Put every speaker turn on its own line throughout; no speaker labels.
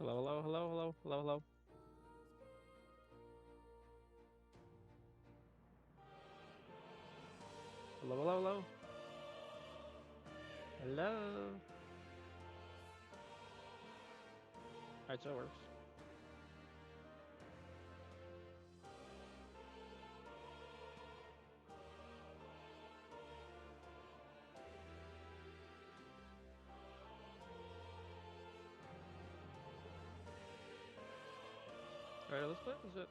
Hello, hello, hello, hello, hello, hello. Hello, hello, hello. Hello. Alright, so it works. Alright, let's play. Is it?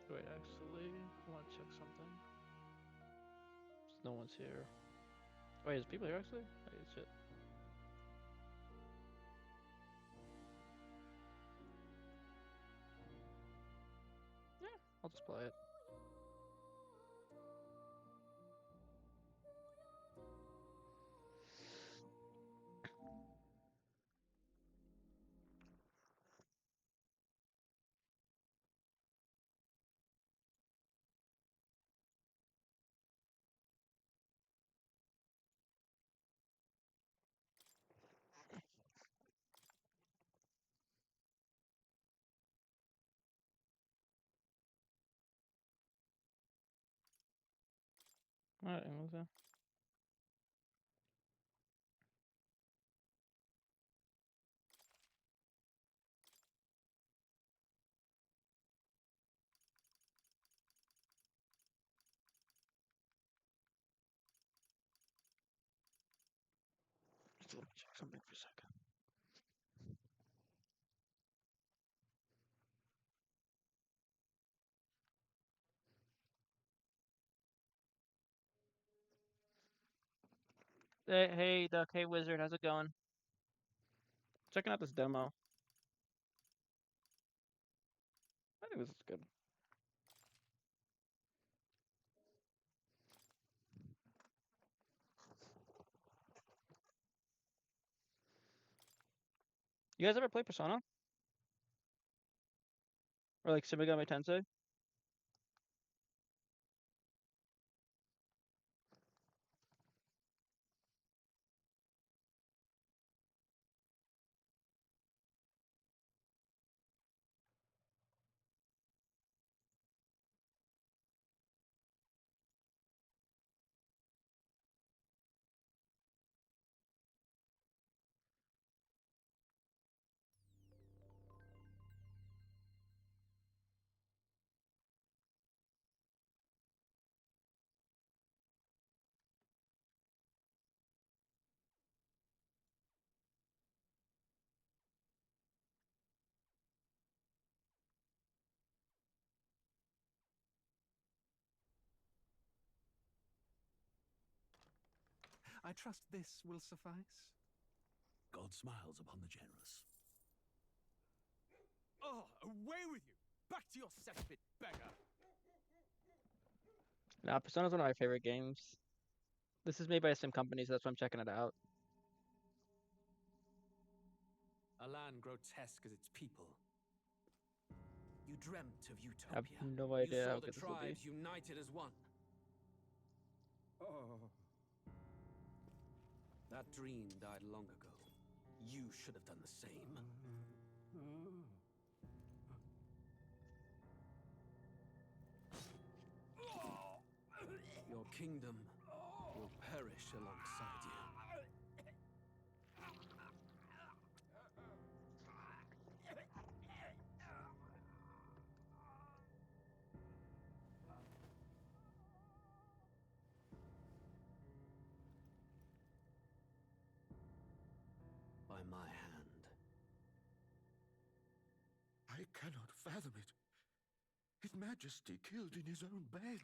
Wait, actually, I want to check something. No one's here. Wait, is people here actually? Wait, shit. Yeah, I'll just play it. Alright, let's go. Just let me check something for a second. Hey, Duck. Hey, Wizard. How's it going? Checking out this demo. I think this is good. You guys ever play Persona? Or like Shin Megami Tensei?
I trust this will suffice.
God smiles upon the generous.
Oh, away with you! Back to your cesspit, beggar!
Nah, Persona's one of my favorite games. This is made by the same company, so that's why I'm checking it out.
A land grotesque as its people. You dreamt of
I have
utopia.
no
You
idea
saw
how
the
good this will be.
tribes united as one.
Oh.
That dream died long ago. You should have done the same. Your kingdom will perish alongside you. By my hand.
I cannot fathom it. His Majesty killed in his own bed.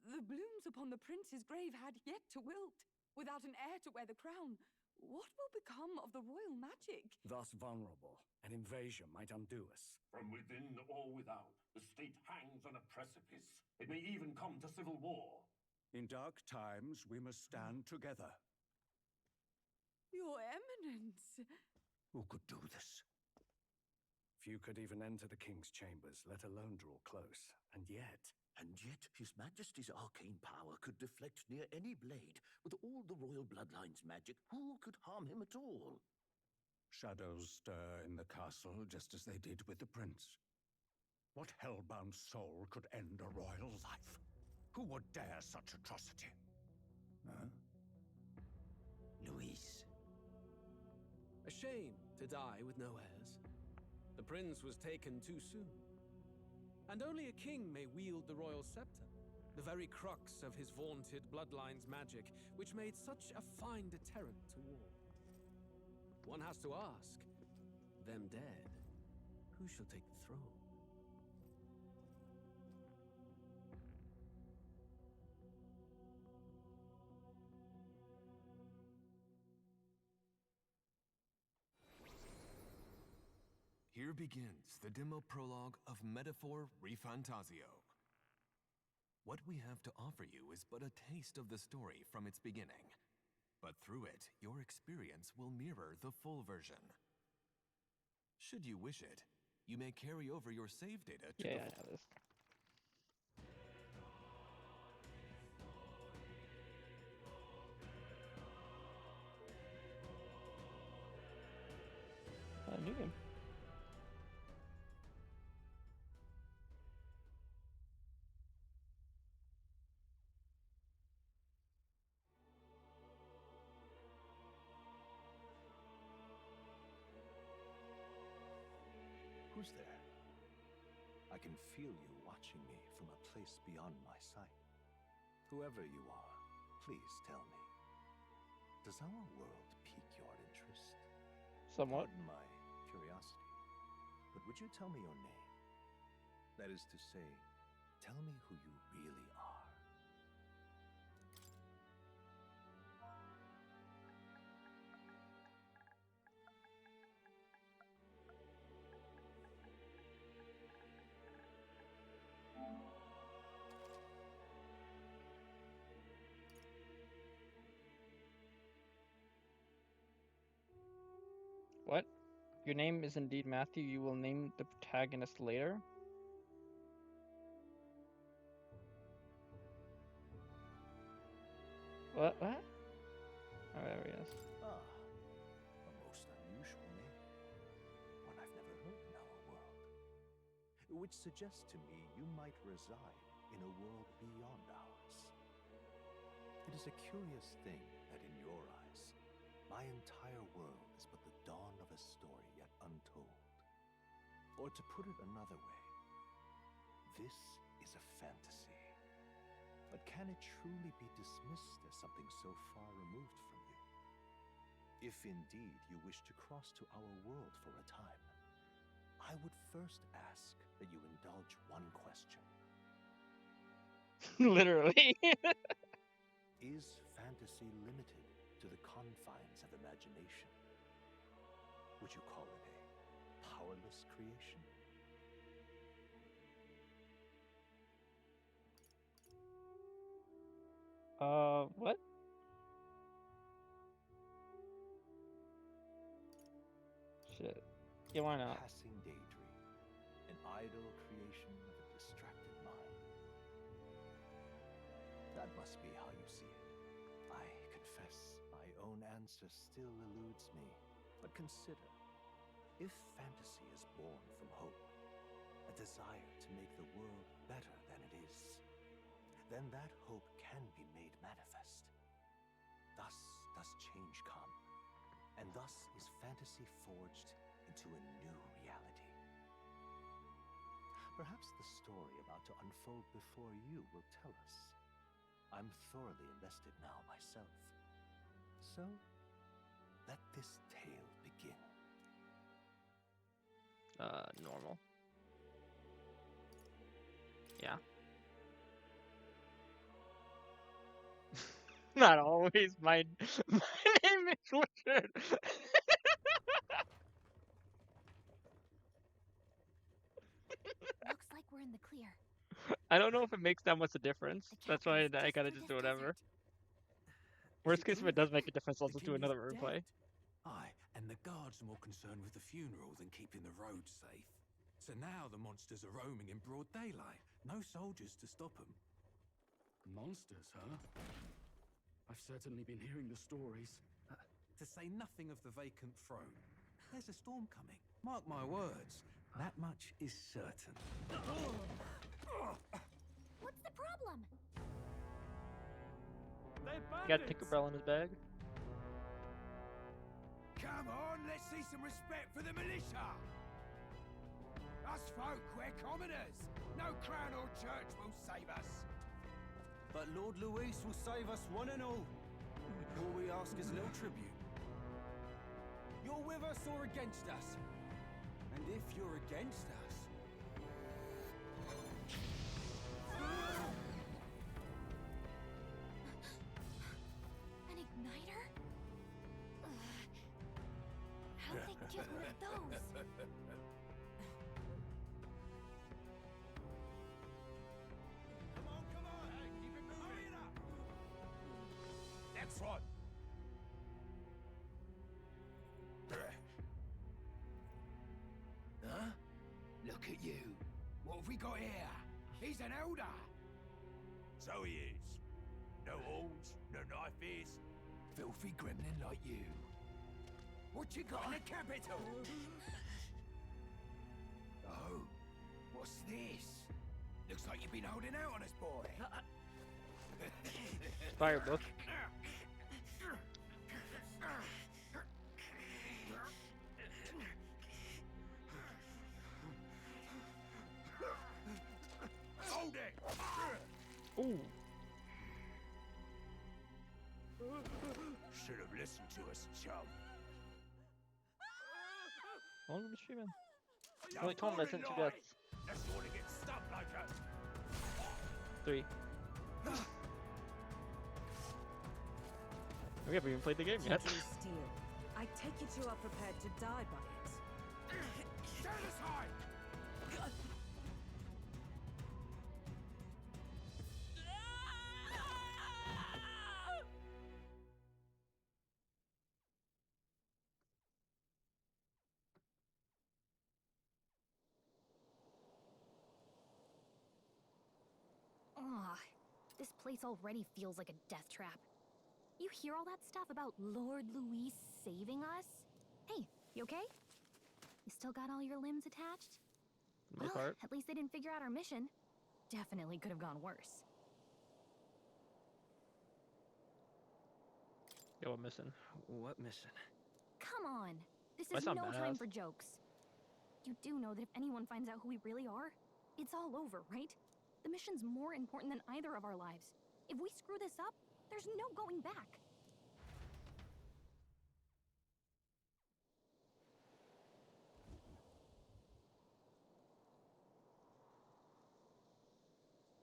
The blooms upon the prince's grave had yet to wilt. Without an heir to wear the crown, what will become of the royal magic?
Thus vulnerable, an invasion might undo us.
From within or without, the state hangs on a precipice. It may even come to civil war.
In dark times, we must stand together.
Your Eminence!
Who could do this? Few could even enter the king's chambers, let alone draw close. And yet,
His Majesty's arcane power could deflect near any blade. With all the royal bloodline's magic, who could harm him at all?
shadows stir in the castle just as they did with the prince. What hellbound soul could end a royal life? Who would dare such atrocity? Huh?
Luis.
A shame to die with no heirs. The prince was taken too soon. And only a king may wield the royal scepter, the very crux of his vaunted bloodline's magic, which made such a fine deterrent to war. One has to ask, them dead, who shall take the throne?
Here begins the demo prologue of Metaphor Refrantazio. What we have to offer you is but a taste of the story from its beginning, but through it, your experience will mirror the full version. Should you wish it, you may carry over your save data to
Yeah,
the
I know this. New game.
Who's there? I can feel you watching me from a place beyond my sight. Whoever you are, please tell me. Does our world pique your interest?
Somewhat.
Pardon my curiosity, but would you tell me your name? That is to say, tell me who you really are.
What? Your name is indeed Matthew. You will name the protagonist later? What? Oh, there he is.
Ah, a most unusual name. One I've never heard in our world. Which suggests to me you might reside in a world beyond ours. It is a curious thing that in your eyes, my entire world is but the dawn of a story yet untold. Or to put it another way, this is a fantasy. But can it truly be dismissed as something so far removed from you? If indeed you wish to cross to our world for a time, I would first ask that you indulge one question.
Literally.
Is fantasy limited to the confines of imagination? Would you call it a powerless creation?
What? Shit. Yeah, why not?
Passing daydream, an idle creation of a distracted mind. That must be how you see it. I confess my own answer still eludes me. But consider, if fantasy is born from hope, a desire to make the world better than it is, then that hope can be made manifest. Thus does change come, and thus is fantasy forged into a new reality. Perhaps the story about to unfold before you will tell us. I'm thoroughly invested now myself. So, let this tale begin.
Normal. Yeah. Not always. My name is Richard.
Looks like we're in the clear.
I don't know if it makes that much a difference.
The
That's why
captain's
I
just
gotta
through
just
this
do whatever.
desert.
Worst
Is
case, if it
true?
does make a difference, I'll
The
just do
king
another
is
replay.
Aye, and the guards are more concerned with the funeral than keeping the roads safe. So now the monsters are roaming in broad daylight. No soldiers to stop them.
Monsters, huh? I've certainly been hearing the stories.
To say nothing of the vacant throne. There's a storm coming. Mark my words. That much is certain.
What's the problem?
He got Tinkerbell in his bag.
Come on, let's see some respect for the militia. Us folk, we're commoners. No crown or church will save us.
But Lord Luis will save us one and all. All we ask is a little tribute. You're with us or against us? And if you're against us...
An igniter? How'd they get one of those?
Come on, hey, keep it moving. Hurry it up. Next one. Huh? Look at you. What have we got here? He's an elder. So he is. No horns, no knife is. Filthy gremlin like you. What you got in the capital? Oh, what's this? Looks like you've been holding out on us, boy.
Fire book.
Hold it!
Ooh.
Should have listened to us, chum.
How long have we been streaming?
You
Only told him that's in 2 deaths.
That's the one to get stuck like us.
3. We haven't even played the game yet.
Gentle steel. I take it you are prepared to die by it.
Stand aside!
Ugh, this place already feels like a death trap. You hear all that stuff about Lord Luis saving us? Hey, you okay? You still got all your limbs attached?
My part.
At least they didn't figure out our mission. Definitely could have gone worse.
Yo, I'm missing.
What mission?
Come on. This
Why
is
sound
no time
badass?
for jokes. You do know that if anyone finds out who we really are, it's all over, right? The mission's more important than either of our lives. If we screw this up, there's no going back.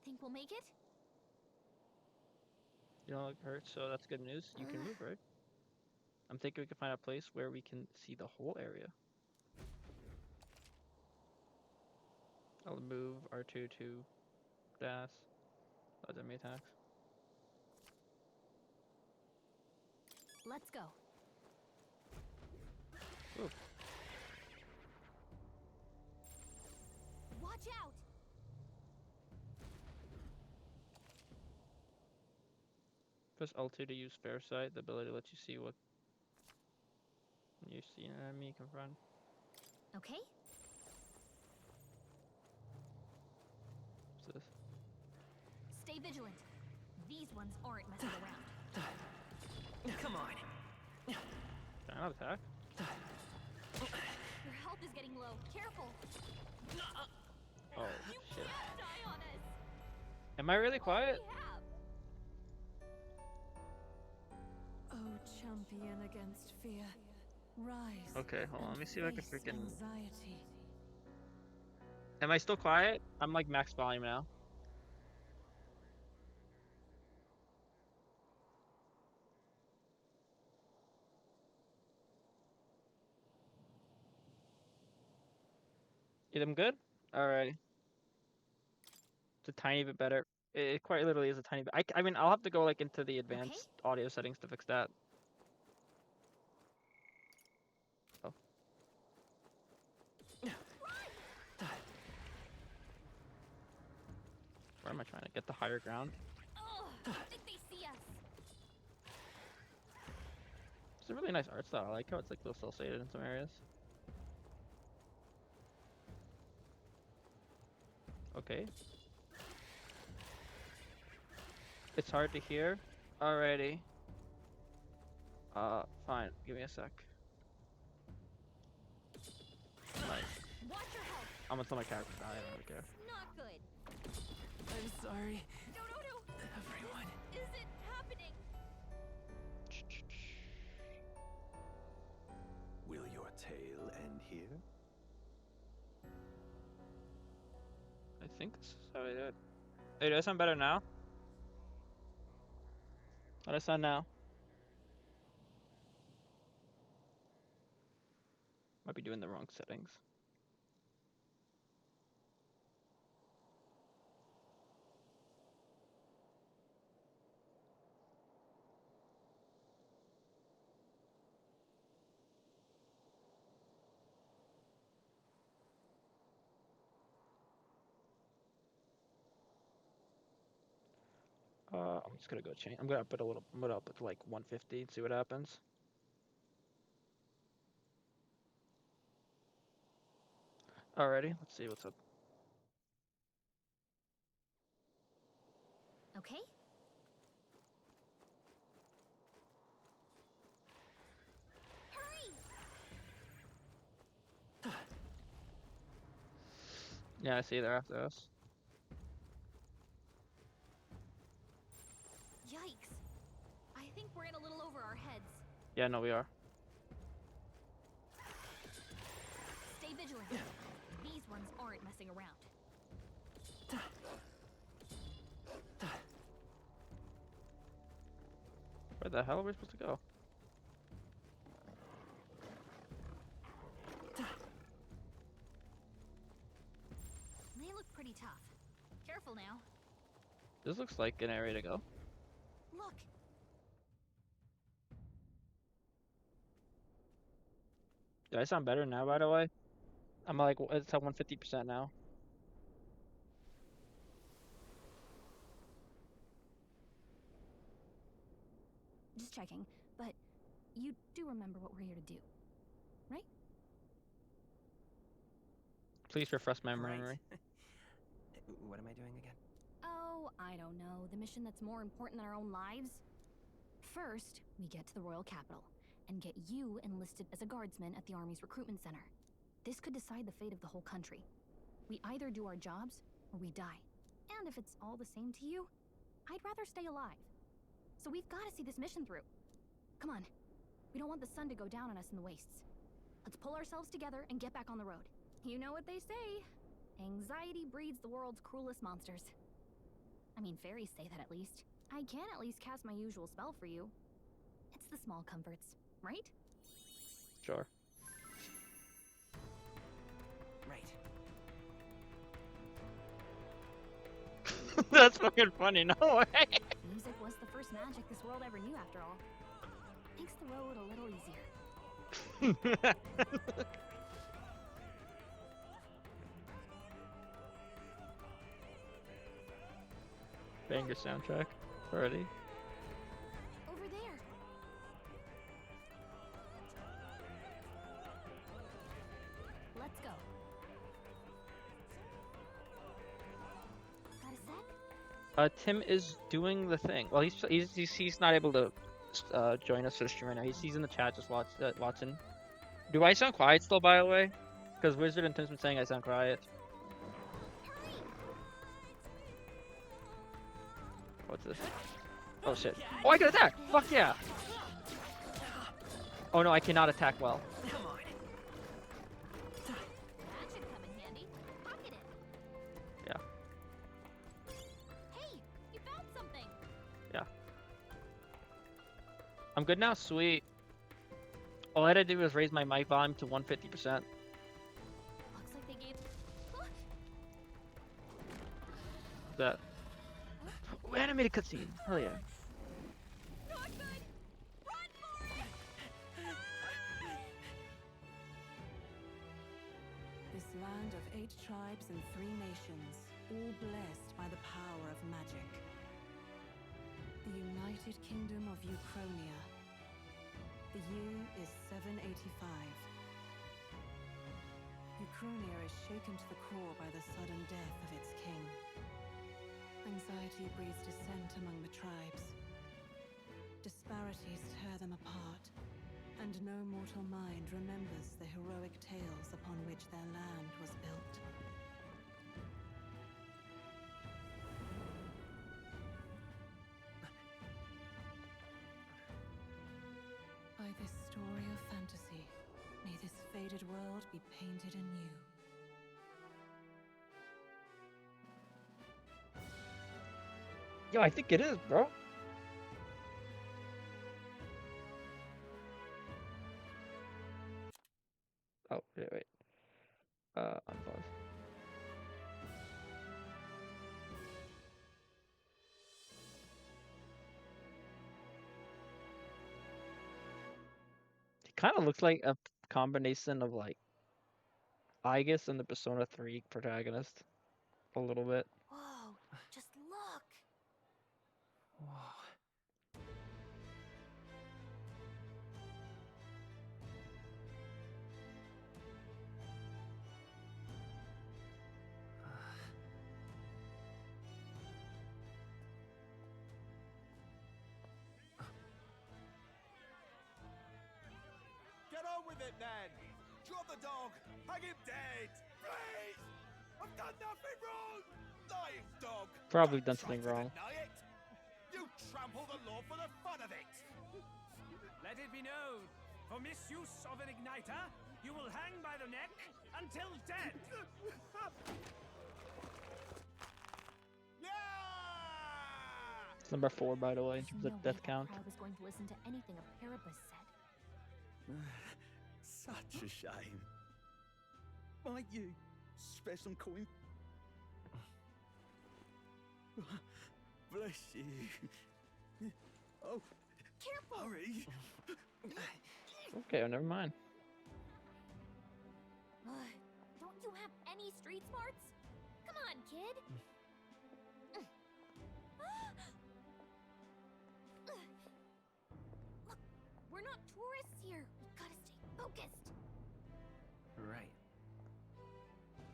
Think we'll make it?
You don't look hurt, so that's good news. You can move, right? I'm thinking we can find a place where we can see the whole area. I'll move R2 to dash. Those enemy attacks.
Let's go.
Ooh.
Watch out!
Press L2 to use fair sight, the ability to let you see what you see an enemy confront.
Okay?
What's this?
Stay vigilant. These ones aren't messing around.
Come on.
Can I not attack?
Your health is getting low. Careful.
Oh,
You
shit.
can't die on us.
Am I really quiet?
We have.
Oh, champion against fear. Rise.
Okay, hold on. Let
and
me see if I can
face
freaking...
anxiety.
Am I still quiet? I'm like max volume now. Yeah, I'm good? Alrighty. It's a tiny bit better. It quite literally is a tiny bit. I mean, I'll have to go like into the advanced audio settings to fix that. Oh. Where am I trying to get the higher ground?
Oh, I think they see us.
It's a really nice art style. I like how it's like a little cel-shaded in some areas. Okay. It's hard to hear. Alrighty. Fine. Give me a sec. Nice.
Watch your health.
I'm gonna tell my character die. I don't really care.
Not good.
I'm sorry,
No.
everyone.
What is it happening?
Will your tale end here?
I think this is how I do it. Hey, do I sound better now? How do I sound now? Might be doing the wrong settings. I'm just gonna go change. I'm gonna up it a little. I'm gonna up it to like 150 and see what happens. Alrighty, let's see what's up.
Okay. Hurry!
Yeah, I see they're after us.
Yikes. I think we're in a little over our heads.
Yeah, no, we are.
Stay vigilant. These ones aren't messing around.
Where the hell are we supposed to go?
They look pretty tough. Careful now.
This looks like an area to go.
Look.
Do I sound better now, by the way? I'm like, it's at 150% now.
Just checking, but you do remember what we're here to do, right?
Please refresh my memory.
Right. What am I doing again?
Oh, I don't know. The mission that's more important than our own lives? First, we get to the royal capital and get you enlisted as a guardsman at the army's recruitment center. This could decide the fate of the whole country. We either do our jobs or we die. And if it's all the same to you, I'd rather stay alive. So we've got to see this mission through. Come on. We don't want the sun to go down on us in the wastes. Let's pull ourselves together and get back on the road. You know what they say. Anxiety breeds the world's cruelest monsters. I mean, fairies say that at least. I can at least cast my usual spell for you. It's the small comforts, right?
Sure.
Right.
That's fucking funny, no way!
Music was the first magic this world ever knew, after all. Makes the road a little easier.
Banger soundtrack already.
Over there. Let's go. Got a sec?
Tim is doing the thing. Well, he's not able to join us for the stream right now. He's in the chat just watching. Do I sound quiet still, by the way? Because Wizard and Tim's been saying I sound quiet. What's this? Oh shit. Oh, I can attack! Fuck yeah! Oh no, I cannot attack well.
Come on.
That should come in handy. Pocket it.
Yeah.
Hey, you found something.
Yeah. I'm good now? Sweet. All I had to do was raise my mic volume to 150%.
Looks like they gave. Look.
That Ooh, animated cutscene. Hell yeah.
Not good! Run for it!
This land of 8 tribes and 3 nations, all blessed by the power of magic. The United Kingdom of Uchronia. The year is 785. Uchronia is shaken to the core by the sudden death of its king. Anxiety breeds dissent among the tribes. Disparities tear them apart, and no mortal mind remembers the heroic tales upon which their land was built. By this story of fantasy, may this faded world be painted anew.
Yo, I think it is, bro. Oh, wait. Unpause. It kind of looks like a combination of like Aegis and the Persona 3 protagonist. A little bit.
Whoa, just look!
Get on with it, then! Drop the dog! Hang him dead! Please! I've done nothing wrong! Lying dog!
Probably
Don't
done
try
something
to
wrong.
deny it! You trample the law for the fun of it!
Let it be known, for misuse of an igniter, you will hang by the neck until dead!
Yeah!
It's number 4, by the way, in terms
No
of
way
death
that
count.
crowd was going to listen to anything a Paribus said.
Such a shame. Might you spare some coin? Bless you. Oh,
Careful!
hurry.
Okay, oh, never mind.
Don't you have any street smarts? Come on, kid! Look, we're not tourists here. We gotta stay focused.
Right.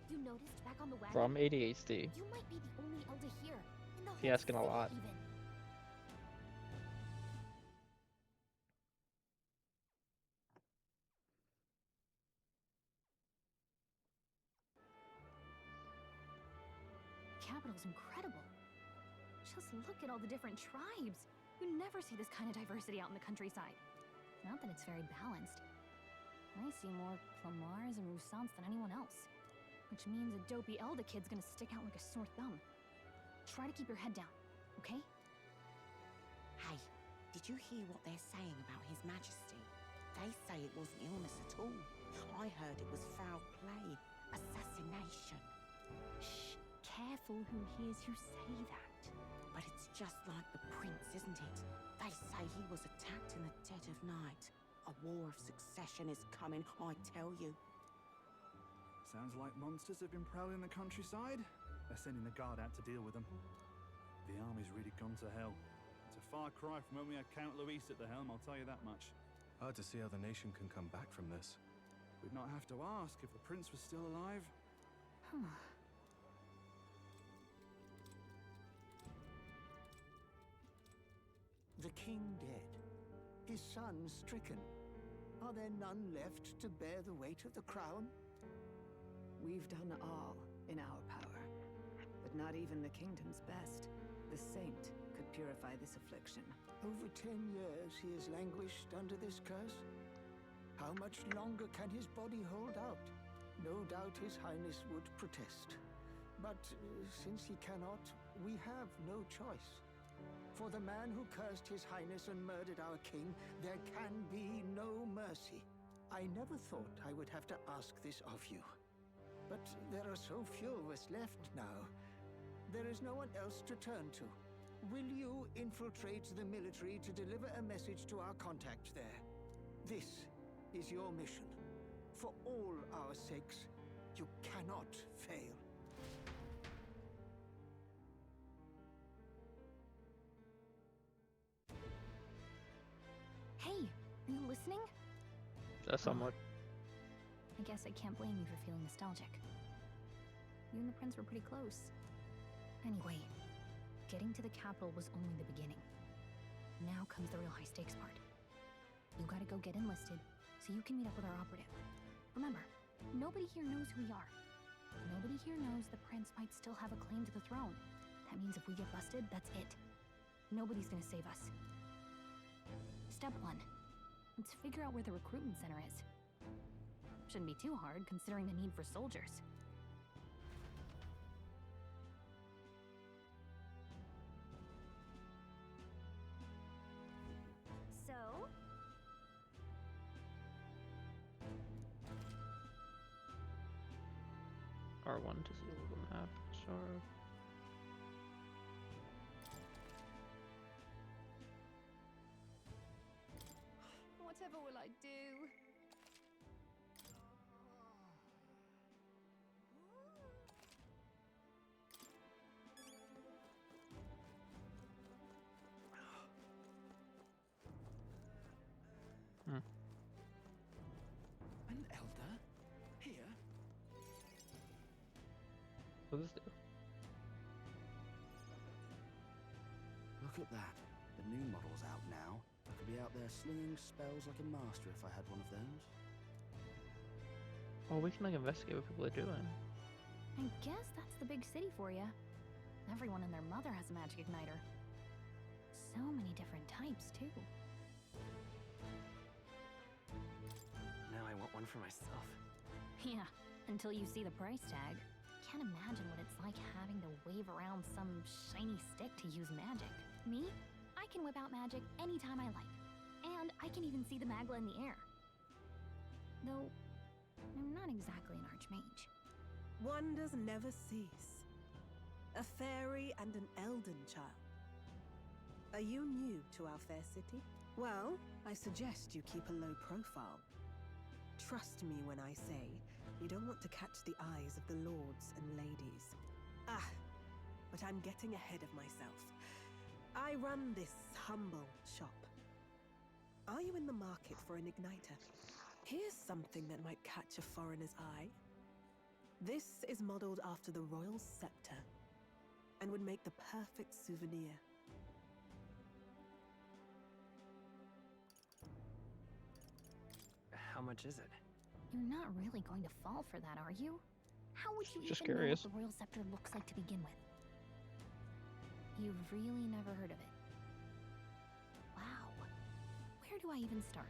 You noticed back on the wagon?
From ADHD.
You might be the only elder here. In the
He
whole
asking a
city
lot.
even. Capital's incredible. Just look at all the different tribes. You never see this kind of diversity out in the countryside. Not that it's very balanced. I see more Plamars and Roussants than anyone else. Which means a dopey Elda kid's gonna stick out like a sore thumb. Try to keep your head down, okay?
Hey, did you hear what they're saying about His Majesty? They say it wasn't illness at all. I heard it was foul play, assassination.
Shh, careful who hears you say that.
But it's just like the prince, isn't it? They say he was attacked in the dead of night. A war of succession is coming, I tell you.
Sounds like monsters have been prowling the countryside. They're sending the guard out to deal with them. The army's really gone to hell. It's a far cry from when we had Count Luis at the helm, I'll tell you that much.
Hard to see how the nation can come back from this.
We'd not have to ask if the prince was still alive.
The king dead, his son stricken. Are there none left to bear the weight of the crown?
We've done all in our power, but not even the kingdom's best. The saint could purify this affliction.
Over 10 years he has languished under this curse. How much longer can his body hold out? No doubt His Highness would protest. But since he cannot, we have no choice. For the man who cursed His Highness and murdered our king, there can be no mercy. I never thought I would have to ask this of you. But there are so few of us left now. There is no one else to turn to. Will you infiltrate the military to deliver a message to our contact there? This is your mission. For all our sakes, you cannot fail.
Hey, are you listening?
Somewhat.
I guess I can't blame you for feeling nostalgic. You and the prince were pretty close. Anyway, getting to the capital was only the beginning. Now comes the real high-stakes part. You gotta go get enlisted, so you can meet up with our operative. Remember, nobody here knows who we are. Nobody here knows the prince might still have a claim to the throne. That means if we get busted, that's it. Nobody's gonna save us. Step 1. Let's figure out where the recruitment center is. Shouldn't be too hard, considering the need for soldiers. So?
R1 to see the map, sure.
Whatever will I do?
An elder? Here?
What does this do?
Look at that. The new model's out now. I could be out there slinging spells like a master if I had one of those.
Oh, we can like investigate what people are doing.
I guess that's the big city for you. Everyone and their mother has a magic igniter. So many different types, too.
Now I want one for myself.
Yeah, until you see the price tag. Can't imagine what it's like having to wave around some shiny stick to use magic. Me? I can whip out magic anytime I like. And I can even see the Magla in the air. Though, I'm not exactly an archmage.
Wonders never cease. A fairy and an Elden child. Are you new to our fair city? Well, I suggest you keep a low profile. Trust me when I say you don't want to catch the eyes of the lords and ladies. But I'm getting ahead of myself. I run this humble shop. Are you in the market for an igniter? Here's something that might catch a foreigner's eye. This is modeled after the royal scepter and would make the perfect souvenir.
How much is it?
You're not really going to fall for that, are you? How would you
Just
even
curious.
know what the royal scepter looks like to begin with? You've really never heard of it. Wow. Where do I even start?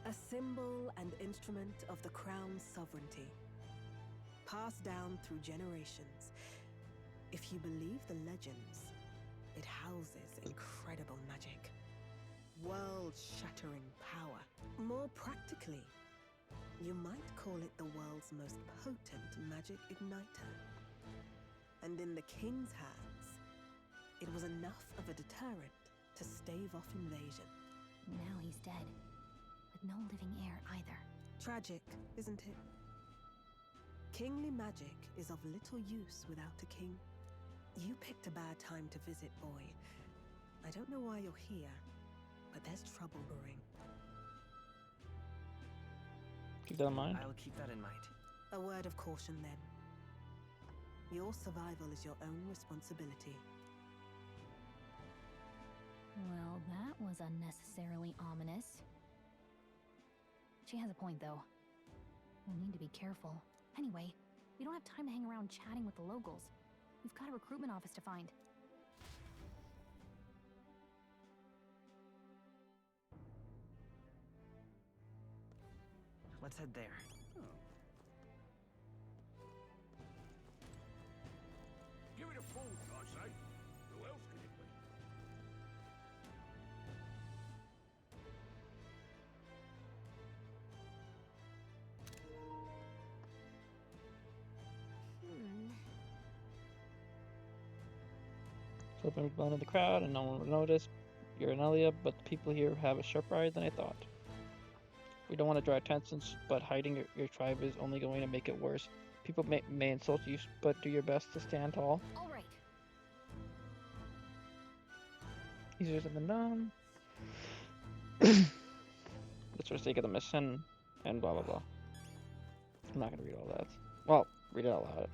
A symbol and instrument of the crown's sovereignty. Passed down through generations. If you believe the legends, it houses incredible magic. World-shattering power. More practically, you might call it the world's most potent magic igniter. And in the king's hands, it was enough of a deterrent to stave off invasion.
Now he's dead. With no living heir either.
Tragic, isn't it? Kingly magic is of little use without a king. You picked a bad time to visit, boy. I don't know why you're here, but there's trouble brewing.
Keep that in mind.
I'll keep that in mind.
A word of caution, then. Your survival is your own responsibility.
Well, that was unnecessarily ominous. She has a point, though. We'll need to be careful. Anyway, we don't have time to hang around chatting with the locals. We've got a recruitment office to find.
Let's head there.
Give it a fool, I say. Who else can it be?
been blend in the crowd and no one would notice. You're an Elia, but the people here have a sharper eye than I thought. We don't want to draw attention, but hiding your tribe is only going to make it worse. People may insult you, but do your best to stand tall.
All right.
Easier said than done. That's for the sake of the mission, and blah blah blah. I'm not gonna read all that. Well, read it out loud.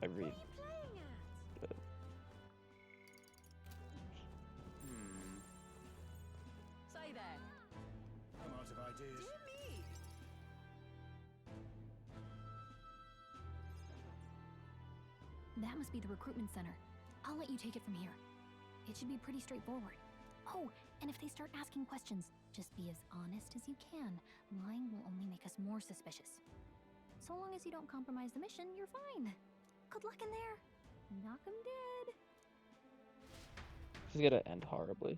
I read.
Say there.
I'm out of ideas.
Dear me.
That must be the recruitment center. I'll let you take it from here. It should be pretty straightforward. Oh, and if they start asking questions, just be as honest as you can. Lying will only make us more suspicious. So long as you don't compromise the mission, you're fine. Good luck in there. Knock 'em dead.
This is gonna end horribly.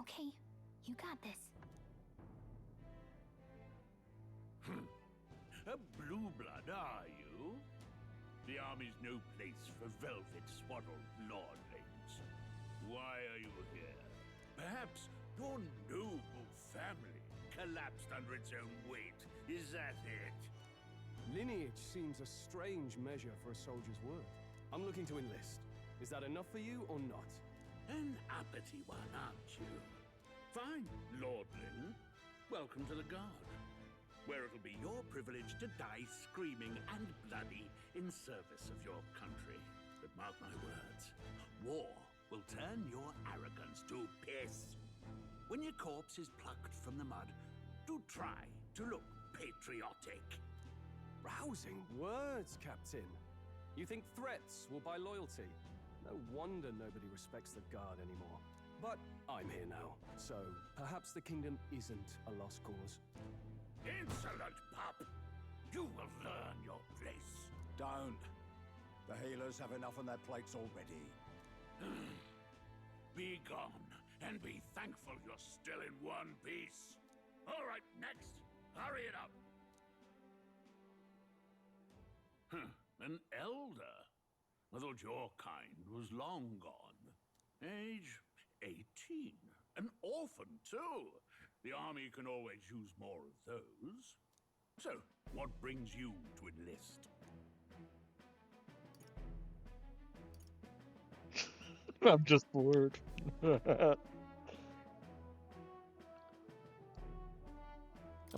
Okay, you got this.
A blue blood, are you? The army's no place for velvet-swaddled lordlings. Why are you here? Perhaps your noble family collapsed under its own weight. Is that it?
Lineage seems a strange measure for a soldier's worth. I'm looking to enlist. Is that enough for you or not?
An uppity one, aren't you? Fine, lordling. Welcome to the Guard, where it'll be your privilege to die screaming and bloody in service of your country. But mark my words, war will turn your arrogance to piss. When your corpse is plucked from the mud, do try to look patriotic.
Rousing words, Captain. You think threats will buy loyalty? No wonder nobody respects the Guard anymore. But I'm here now, so perhaps the kingdom isn't a lost cause.
Insolent pup! You will learn your place.
Don't. The healers have enough on their plates already.
Be gone, and be thankful you're still in one piece. All right, next. Hurry it up. An elder? I thought your kind was long gone. Age 18. An orphan, too. The army can always use more of those. So, what brings you to enlist?
I'm just bored. I'm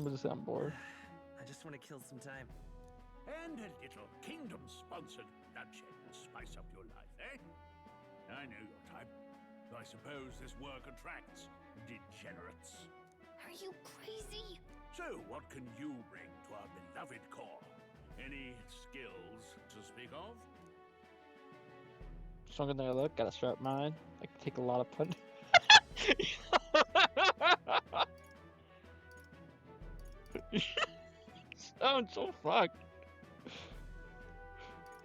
gonna say I'm bored.
I just want to kill some time.
And a little kingdom-sponsored bloodshed will spice up your life, eh? I know your type. I suppose this work attracts degenerates.
Are you crazy?
So, what can you bring to our beloved corps? Any skills to speak of?
Stronger than I look, got a sharp mind. I can take a lot of punch. Sounds so fucked.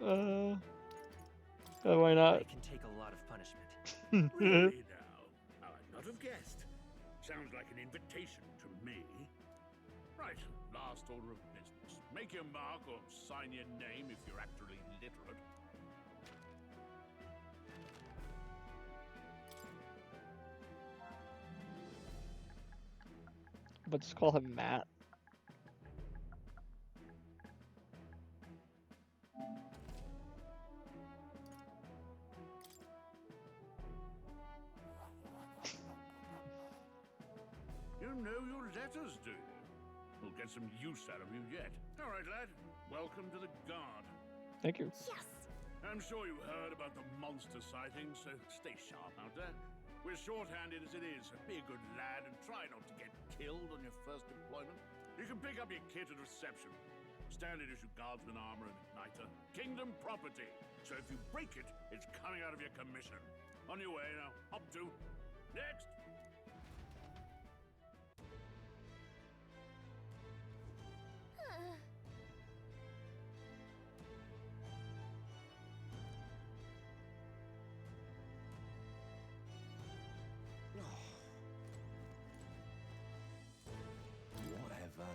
Why not?
I can take a lot of punishment.
Really now? I would not have guessed. Sounds like an invitation to me. Right, last order of business. Make your mark or sign your name if you're actually literate.
But just call him Matt.
You know your letters, do you? We'll get some use out of you yet. All right, lad. Welcome to the Guard.
Thank you.
Yes!
I'm sure you heard about the monster sightings, so stay sharp out there. We're short-handed as it is, so be a good lad and try not to get killed on your first deployment. You can pick up your kit at reception. Standard issue guardsman armor and igniter. Kingdom property. So if you break it, it's coming out of your commission. On your way now. Up to. Next!
Whatever.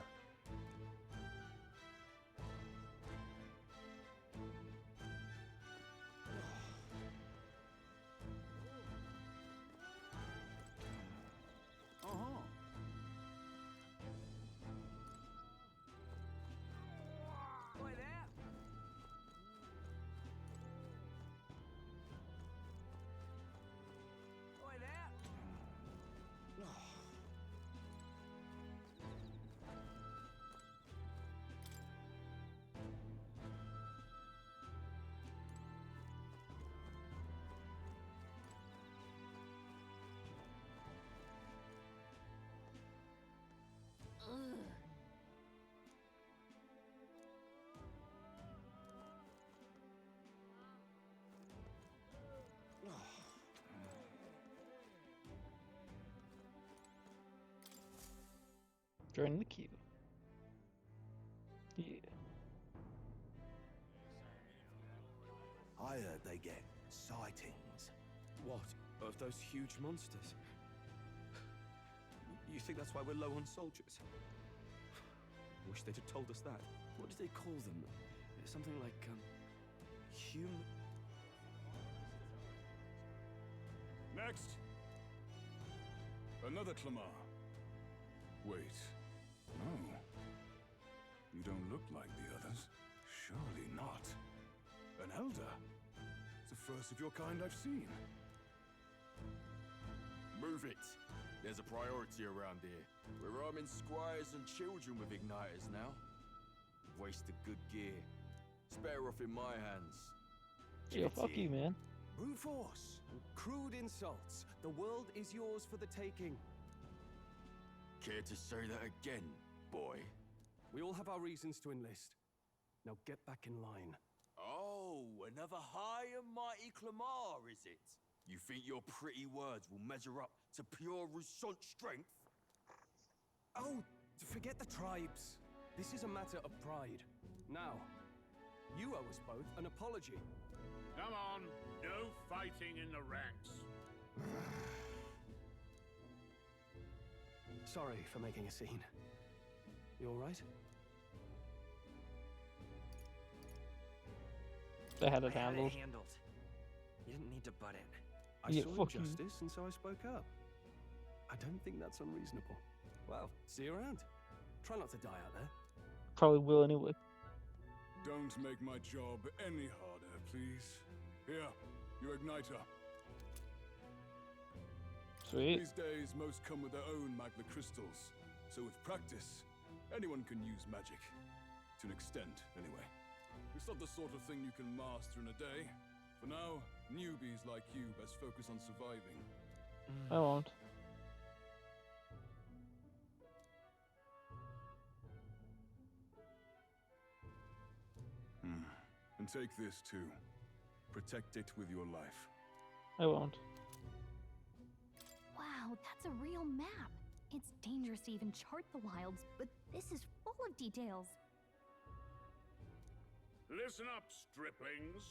Join the queue. Yeah.
I heard they get sightings.
What? Of those huge monsters? You think that's why we're low on soldiers? Wish they'd have told us that. What did they call them? Something like, human...
Next! Another Clamar. Wait. No. You don't look like the others. Surely not. An elder? It's the first of your kind I've seen.
Move it! There's a priority around here. We're arming squires and children with igniters now. Wasted good gear. It's better off in my hands.
Yeah, fuck you, man.
Brute force. Crude insults. The world is yours for the taking.
Care to say that again, boy?
We all have our reasons to enlist. Now get back in line.
Oh, another high and mighty Clamar, is it? You think your pretty words will measure up to pure Rousseau strength?
Oh, forget the tribes. This is a matter of pride. Now, you owe us both an apology.
Come on, no fighting in the ranks.
Sorry for making a scene. You all right?
They had it
I had
handled.
it handled. You didn't need to butt in.
I
Yeah,
saw
fuck you.
injustice, and so I spoke up. I don't think that's unreasonable. Well, see you around. Try not to die out there.
Probably will anyway.
Don't make my job any harder, please. Here, your igniter.
Sweet.
These days, most come with their own magna crystals. So with practice, anyone can use magic. To an extent, anyway. It's not the sort of thing you can master in a day. For now, newbies like you best focus on surviving.
I won't.
And take this too. Protect it with your life.
I won't.
Wow, that's a real map. It's dangerous to even chart the wilds, but this is full of details.
Listen up, striplings.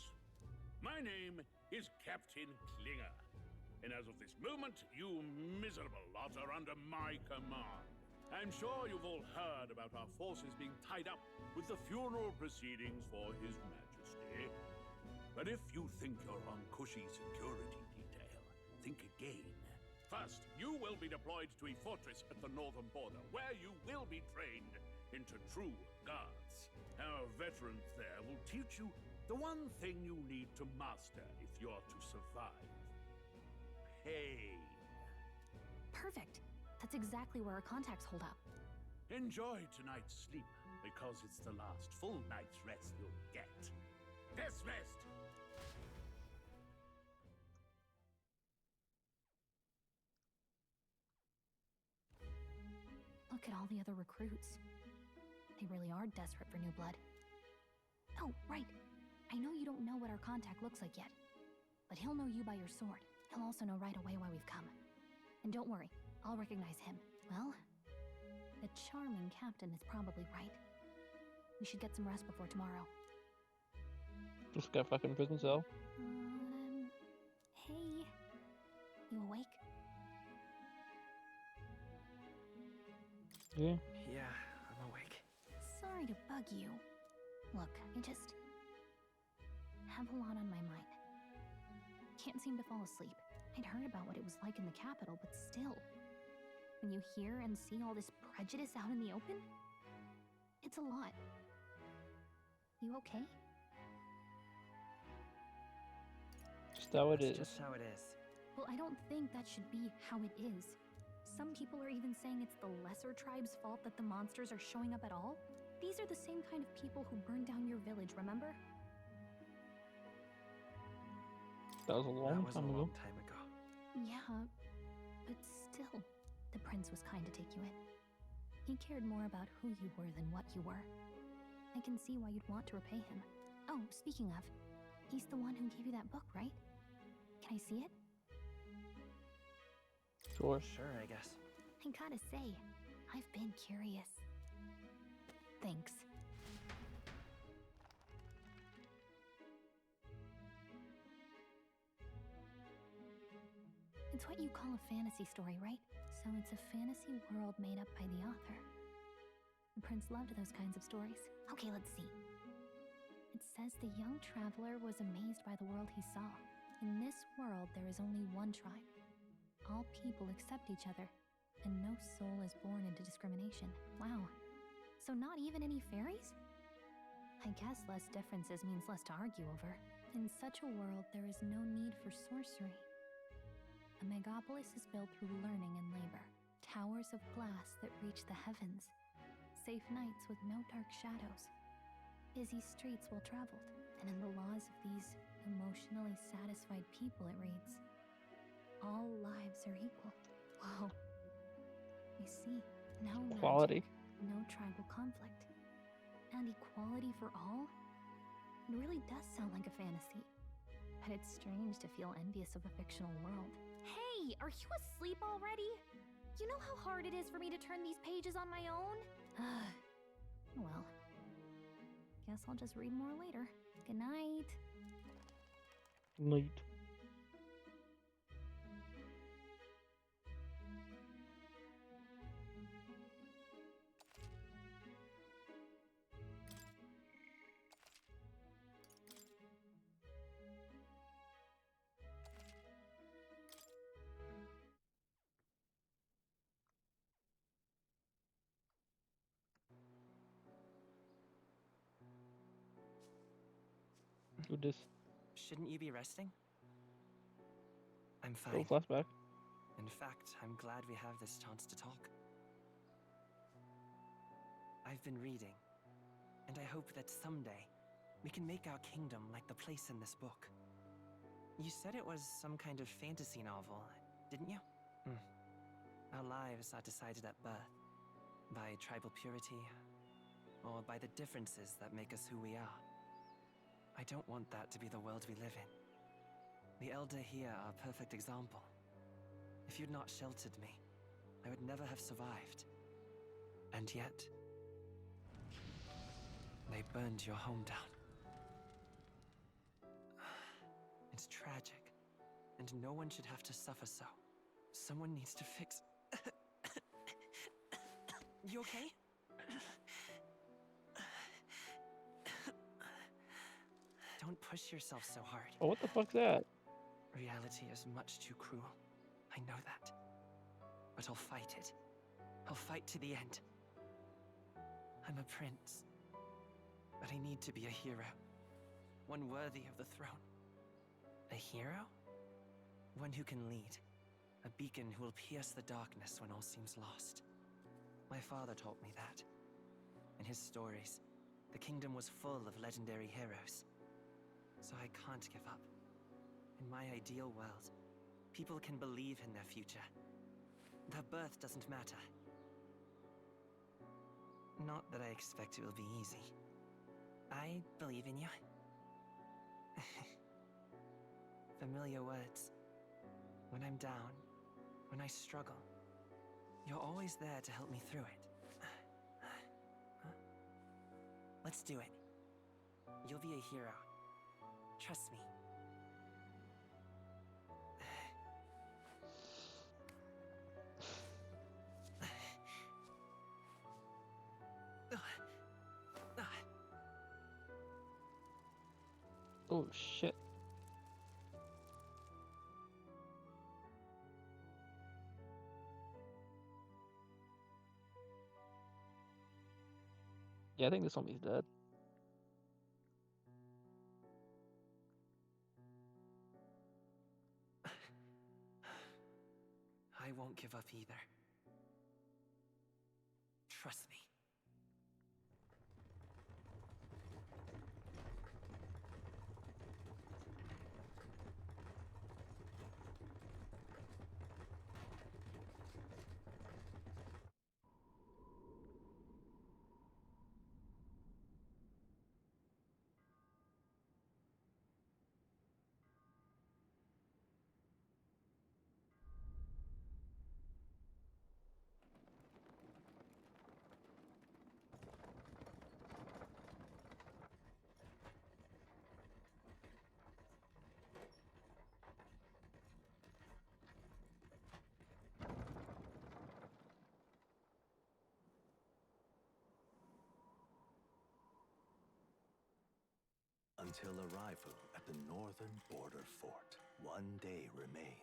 My name is Captain Klinger, and as of this moment, you miserable lot are under my command. I'm sure you've all heard about our forces being tied up with the funeral proceedings for His Majesty. But if you think you're on cushy security detail, think again. First, you will be deployed to a fortress at the northern border, where you will be trained into true guards. Our veterans there will teach you the one thing you need to master if you're to survive. Pain.
Perfect. That's exactly where our contacts hold up.
Enjoy tonight's sleep, because it's the last full night's rest you'll get. Dismissed!
Look at all the other recruits. They really are desperate for new blood. Oh, right. I know you don't know what our contact looks like yet, but he'll know you by your sword. He'll also know right away why we've come. And don't worry, I'll recognize him. Well, the charming captain is probably right. We should get some rest before tomorrow.
Just got fucking prison cell.
Hey. You awake?
Yeah.
Yeah, I'm awake.
Sorry to bug you. Look, I just have a lot on my mind. Can't seem to fall asleep. I'd heard about what it was like in the capital, but still. When you hear and see all this prejudice out in the open, it's a lot. You okay?
Just how it is.
That's just how it is.
Well, I don't think that should be how it is. Some people are even saying it's the lesser tribe's fault that the monsters are showing up at all. These are the same kind of people who burned down your village, remember?
That was a long time ago.
Yeah, but still, the prince was kind to take you in. He cared more about who you were than what you were. I can see why you'd want to repay him. Oh, speaking of, he's the one who gave you that book, right? Can I see it?
Sure.
Sure, I guess.
I gotta say, I've been curious. Thanks. It's what you call a fantasy story, right? So it's a fantasy world made up by the author. The prince loved those kinds of stories. Okay, let's see. It says the young traveler was amazed by the world he saw. In this world, there is only one tribe. All people accept each other, and no soul is born into discrimination. Wow. So not even any fairies? I guess less differences means less to argue over. In such a world, there is no need for sorcery. A megapolis is built through learning and labor. Towers of glass that reach the heavens. Safe nights with no dark shadows. Busy streets well traveled. And in the laws of these emotionally satisfied people, it reads, all lives are equal. Whoa. I see. No
Equality.
magic, no tribal conflict. And equality for all? It really does sound like a fantasy. But it's strange to feel envious of a fictional world. Hey, are you asleep already? You know how hard it is for me to turn these pages on my own? Well, guess I'll just read more later. Good night.
Night. Who this?
Shouldn't you be resting? I'm
Little
fine.
flashback.
In fact, I'm glad we have this chance to talk. I've been reading, and I hope that someday we can make our kingdom like the place in this book. You said it was some kind of fantasy novel, didn't you? Our lives are decided at birth, by tribal purity, or by the differences that make us who we are. I don't want that to be the world we live in. The Elder here are a perfect example. If you'd not sheltered me, I would never have survived. And yet, they burned your home down. It's tragic, and no one should have to suffer so. Someone needs to fix... You okay? Don't push yourself so hard.
Oh, what the fuck's that?
Reality is much too cruel. I know that. But I'll fight it. I'll fight to the end. I'm a prince. But I need to be a hero. One worthy of the throne. A hero? One who can lead. A beacon who will pierce the darkness when all seems lost. My father taught me that. In his stories, the kingdom was full of legendary heroes. So I can't give up. In my ideal world, people can believe in their future. Their birth doesn't matter. Not that I expect it will be easy. I believe in you. Familiar words. When I'm down, when I struggle, you're always there to help me through it. Let's do it. You'll be a hero. Trust me.
Oh shit. Yeah, I think this zombie's dead.
I won't give up either. Trust me.
until arrival at the northern border fort. One day remains.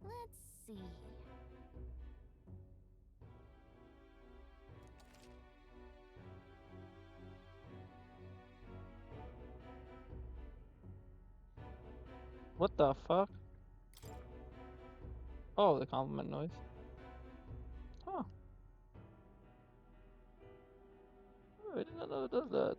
Let's see.
What the fuck? Oh, the compliment noise. Huh. Oh, I did not know it does that.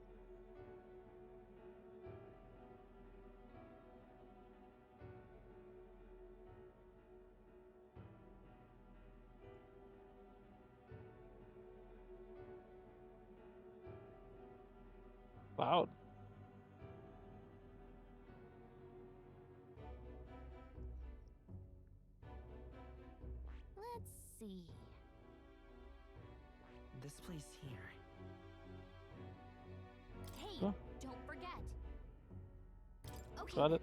Wow.
Let's see.
This place here.
Hey,
Huh?
don't forget. Okay.
Got it.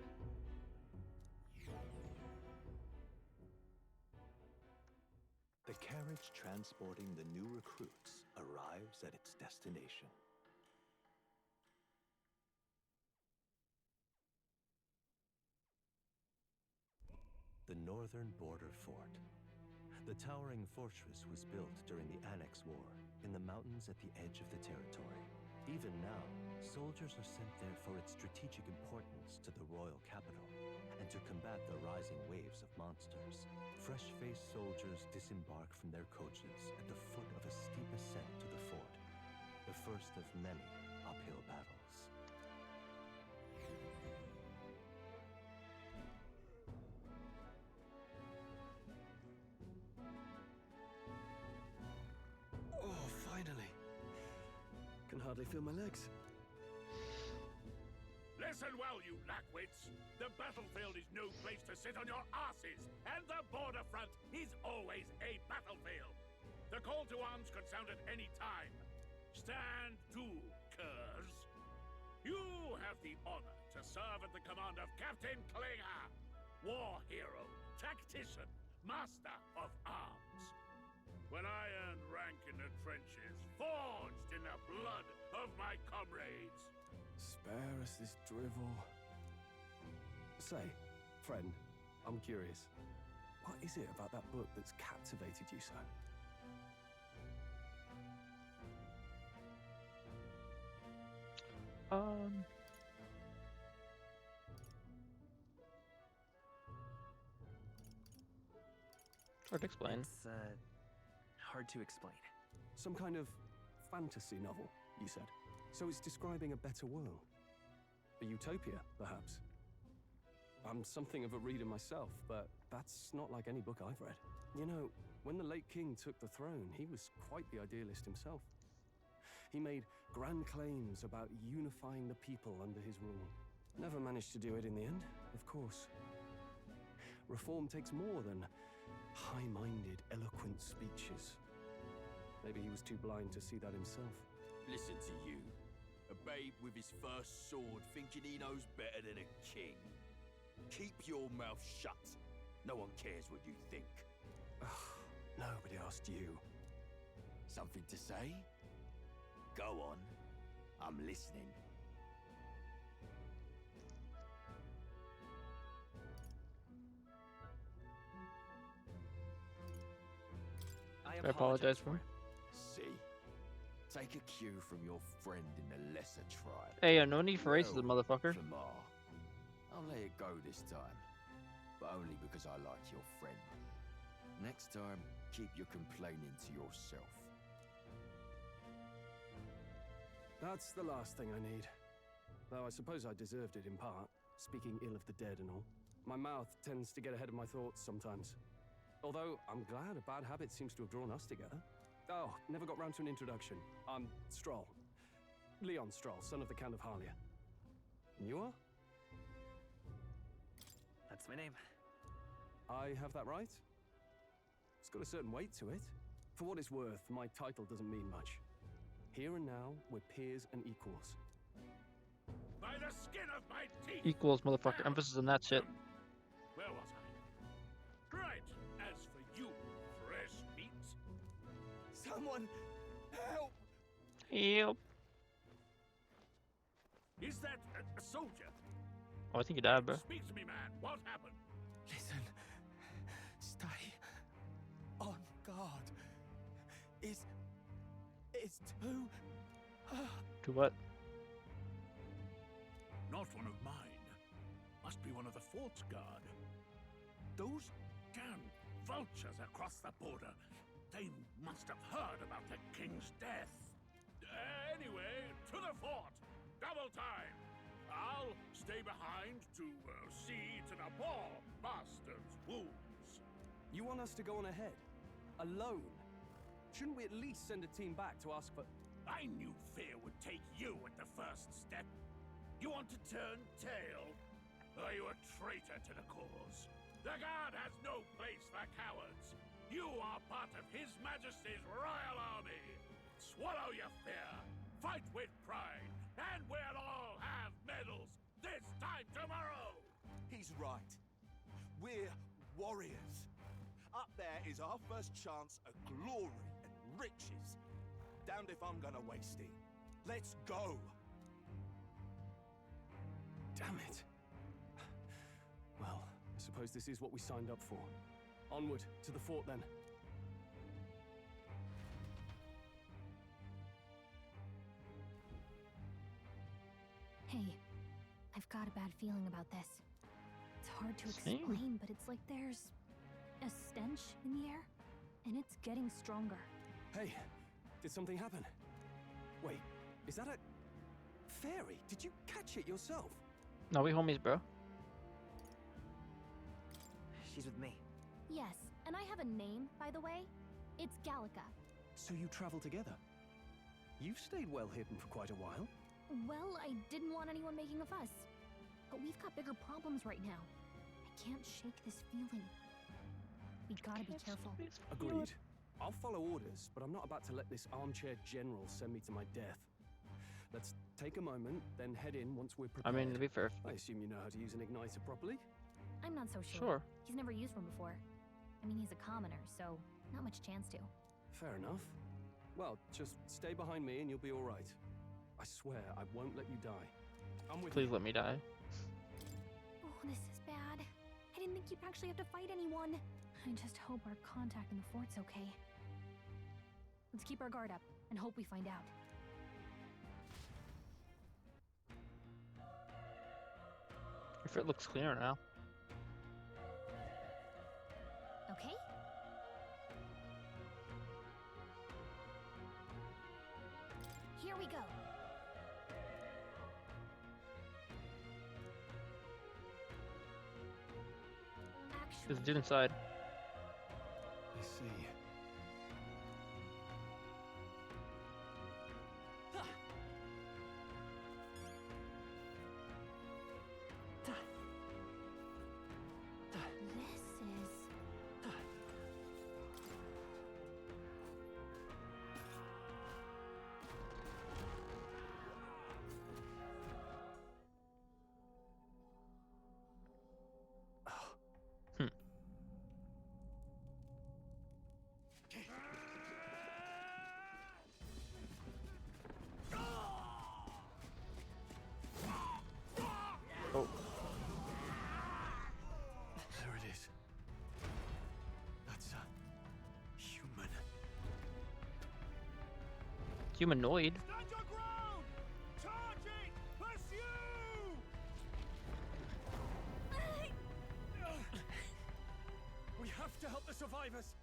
The carriage transporting the new recruits arrives at its destination. The northern border fort. The towering fortress was built during the Annex War in the mountains at the edge of the territory. Even now, soldiers are sent there for its strategic importance to the royal capital and to combat the rising waves of monsters. Fresh-faced soldiers disembark from their coaches at the foot of a steep ascent to the fort, the first of many uphill battles.
Oh, finally. Can hardly feel my legs.
Listen well, you lackwits. The battlefield is no place to sit on your asses, and the border front is always a battlefield. The call to arms could sound at any time. Stand to, curs. You have the honor to serve at the command of Captain Klinger, war hero, tactician, master of arms. When I earned rank in the trenches, forged in the blood of my comrades.
Spare us this drivel. Say, friend, I'm curious. What is it about that book that's captivated you so?
Hard to explain.
It's hard to explain.
Some kind of fantasy novel, you said. So it's describing a better world. A utopia, perhaps. I'm something of a reader myself, but that's not like any book I've read. You know, when the late king took the throne, he was quite the idealist himself. He made grand claims about unifying the people under his rule. Never managed to do it in the end, of course. Reform takes more than high-minded, eloquent speeches. Maybe he was too blind to see that himself.
Listen to you. A babe with his first sword thinking he knows better than a king. Keep your mouth shut. No one cares what you think.
Nobody asked you.
Something to say? Go on. I'm listening.
I apologize for.
See? Take a cue from your friend in the lesser tribe.
Hey, no need for racism, motherfucker.
Clemar. I'll let it go this time. But only because I like your friend. Next time, keep your complaining to yourself.
That's the last thing I need. Though I suppose I deserved it in part, speaking ill of the dead and all. My mouth tends to get ahead of my thoughts sometimes. Although, I'm glad a bad habit seems to have drawn us together. Oh, never got round to an introduction. I'm Stroll. Leon Stroll, son of the Count of Harlia. And you are?
That's my name.
I have that right? It's got a certain weight to it. For what it's worth, my title doesn't mean much. Here and now, we're peers and equals.
By the skin of my teeth!
Equals, motherfucker. Emphasis on that shit.
Where was I? Right. As for you, fresh meat.
Someone help!
Help.
Is that a soldier?
Oh, I think you died, bro.
Speak to me, man. What happened?
Listen. Stay on guard. It's too...
To what?
Not one of mine. Must be one of the fort's guard. Those damn vultures across the border. They must have heard about the king's death. Anyway, to the fort. Double time. I'll stay behind to see to the poor bastard's wounds.
You want us to go on ahead? Alone? Shouldn't we at least send a team back to ask for...
I knew fear would take you at the first step. You want to turn tail? Are you a traitor to the cause? The guard has no place for cowards. You are part of His Majesty's Royal Army. Swallow your fear. Fight with pride. And we'll all have medals this time tomorrow.
He's right. We're warriors. Up there is our first chance at glory and riches. Damned if I'm gonna waste it. Let's go!
Damn it. Well, I suppose this is what we signed up for. Onward, to the fort then.
Hey, I've got a bad feeling about this. It's hard to
Same.
explain, but it's like there's a stench in the air, and it's getting stronger.
Hey, did something happen? Wait, is that a... fairy? Did you catch it yourself?
No, we homies, bro.
She's with me.
Yes, and I have a name, by the way. It's Gallica.
So you travel together? You've stayed well hidden for quite a while.
Well, I didn't want anyone making a fuss. But we've got bigger problems right now. I can't shake this feeling. We gotta be careful.
Agreed. I'll follow orders, but I'm not about to let this armchair general send me to my death. Let's take a moment, then head in once we're
I
prepared.
mean, to be fair.
I assume you know how to use an igniter properly?
I'm not so sure.
Sure.
He's never used one before. I mean, he's a commoner, so not much chance to.
Fair enough. Well, just stay behind me and you'll be all right. I swear I won't let you die. I'm with
Please
you.
let me die.
Oh, this is bad. I didn't think you'd actually have to fight anyone. I just hope our contact in the fort's okay. Let's keep our guard up and hope we find out.
If it looks clearer now.
Okay? Here we go.
There's a dude inside.
I see.
This is...
Oh.
There it is. That's a human.
Humanoid.
Stand your ground! Charging! Pursue!
We have to help the survivors.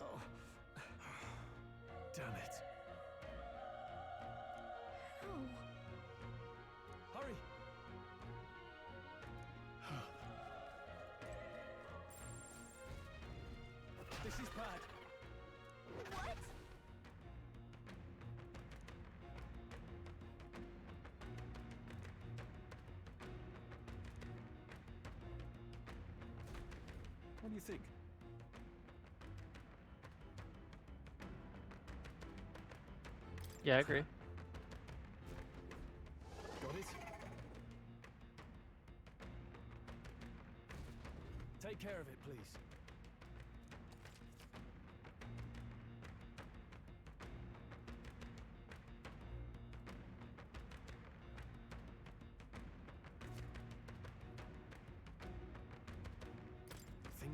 Oh. Damn it. Hurry. This is bad.
What?
What do you think?
Yeah, I agree.
Got it? Take care of it, please.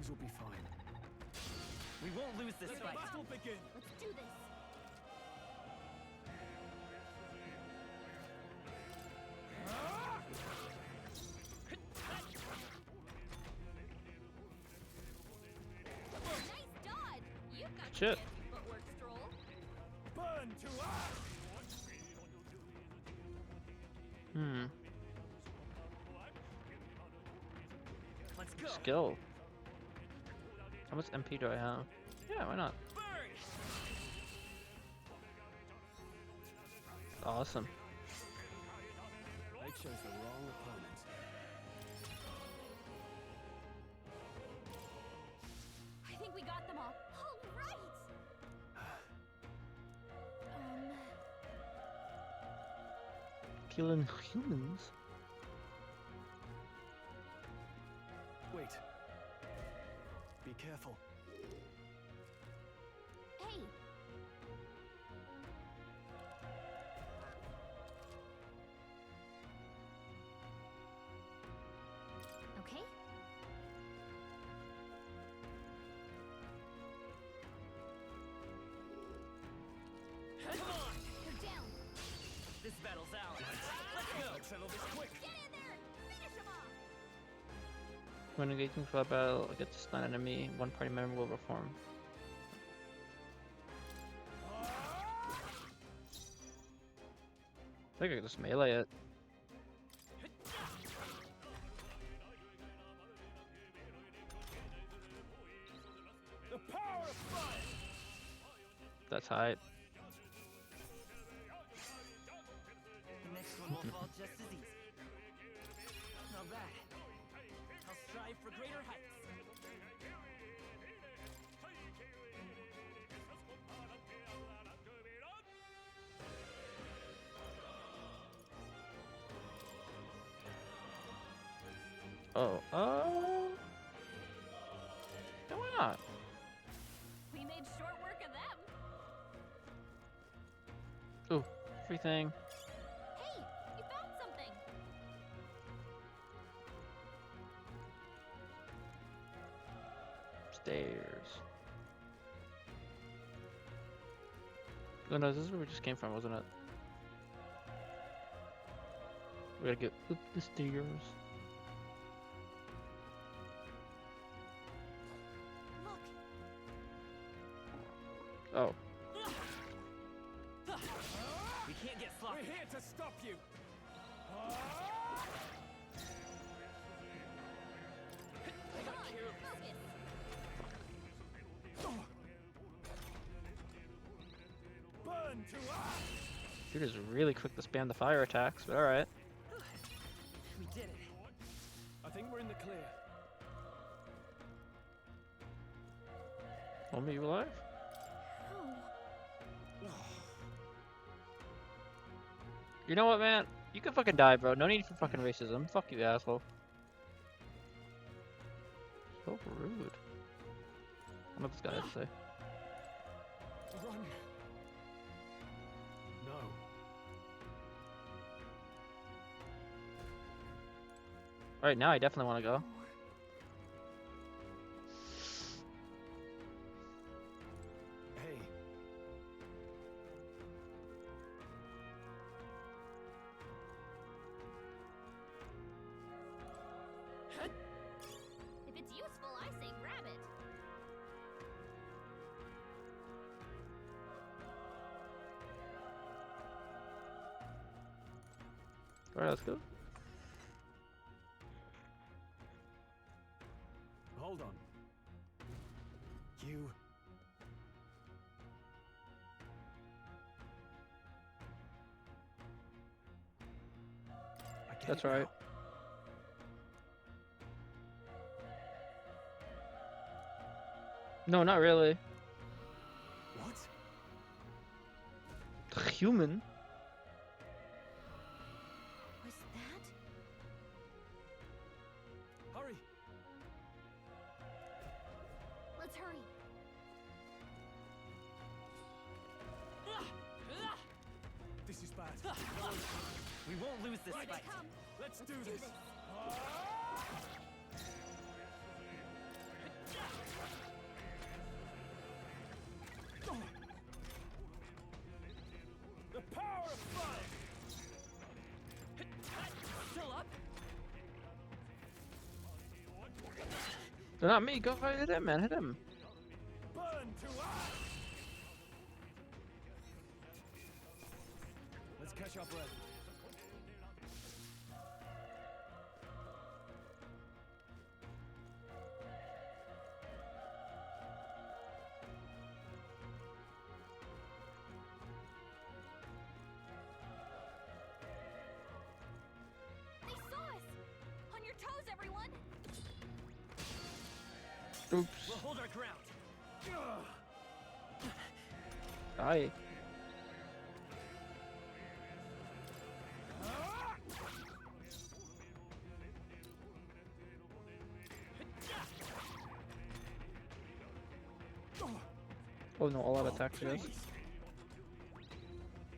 Things will be fine.
We won't lose this
Let the
fight.
battle begin!
Let's do this. Nice dodge! You've got
Shit.
fancy footwork, Stroll.
Burn to ash!
Let's go.
Skill. How much MP do I have? Yeah, why not? Awesome.
I chose the wrong opponent.
I think we got them all. All right!
Killing humans?
Wait. Be careful.
Hey! Okay?
Come on!
You're down!
This battle's ours. Let's go.
Let's settle this quick.
Get in there! Finish him off!
When engaging for a battle against a stunned enemy, one party member will perform. I think I can just melee it.
The power of fire!
That's height.
The next one will fall just as easy. Not bad. I'll strive for greater heights.
Oh, yeah, why not?
We made short work of them.
Ooh, everything.
Hey! You found something!
Stairs. Oh no, this is where we just came from, wasn't it? We gotta get up the stairs. Oh.
We can't get sloppy.
We're here to stop you!
Come on, focus!
Burn to ash!
Dude is really quick to spam the fire attacks, but alright.
We did it.
I think we're in the clear.
Homie, you alive? You know what, man? You can fucking die, bro. No need for fucking racism. Fuck you, asshole. So rude. I don't know what this guy has to say.
Run. No.
Alright, now I definitely want to go.
Hey.
If it's useful, I say grab it.
Alright, let's go.
Hold on. You... I get
That's
it
right.
now.
No, not really.
What?
Human?
Was that?
Hurry!
Let's hurry.
This is bad.
We won't lose this
Here they
fight.
come.
Let's do this.
Not me. Go hit him, man. Hit him.
Burn to ash! Let's catch our breath.
They saw us! On your toes, everyone!
Oops.
We'll hold our ground.
Die. Oh no, all out attack for this.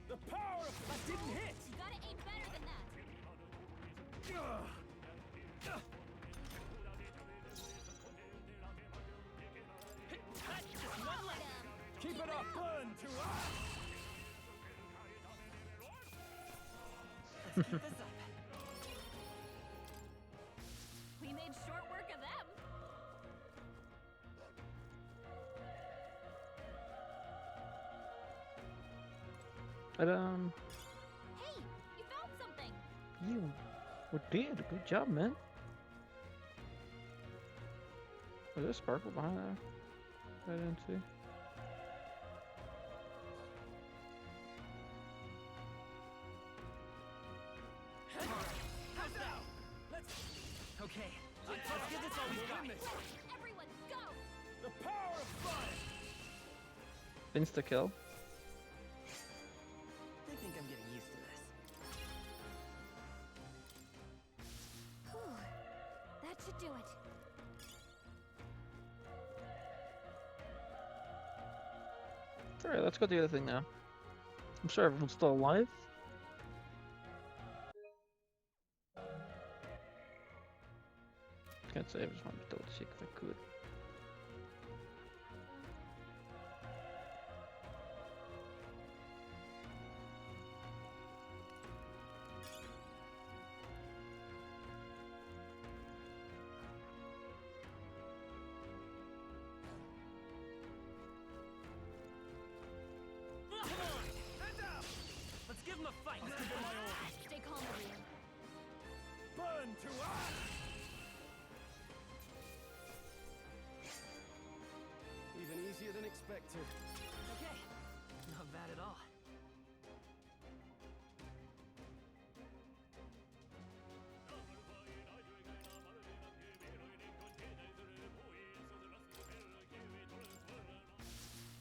The power of that didn't hit.
You gotta aim better than that!
Keep it up. Burn to ash.
Let's keep this up.
We made short work of them!
But
Hey! You found something!
you did. Good job, man. Was there a sparkle behind there? I didn't see.
How's that?
Okay,
Let's give this all we got.
Everyone, go!
The power of fire.
Insta kill.
I think I'm getting used to this.
Whew. That should do it.
Alright, let's go do the other thing now. I'm sure everyone's still alive. Can't say, I just wanted to double check if I could.
Let's give him a fight. Let's give him my all.
Stay calm, everyone.
Burn to ash. Even easier than expected.
Okay, not bad at all.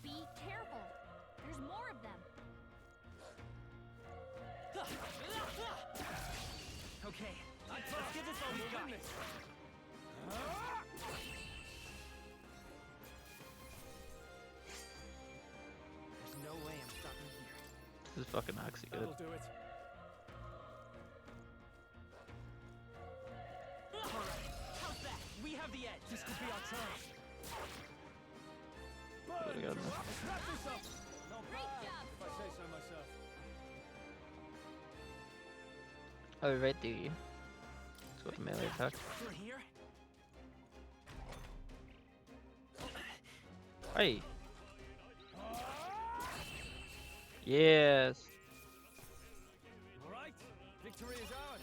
Be careful. There's more of them.
Okay,
Let's give this all we got.
there's no way I'm stopping here.
This is fucking actually good.
That'll do it.
Alright, how's that? We have the edge.
This could be our chance.
What do we got in there?
Let's wrap this up. Not
Great
bad,
job.
if I say so myself.
Alrighty. Let's go with the melee attack.
Through here?
Hey! Yes!
All right, victory is ours.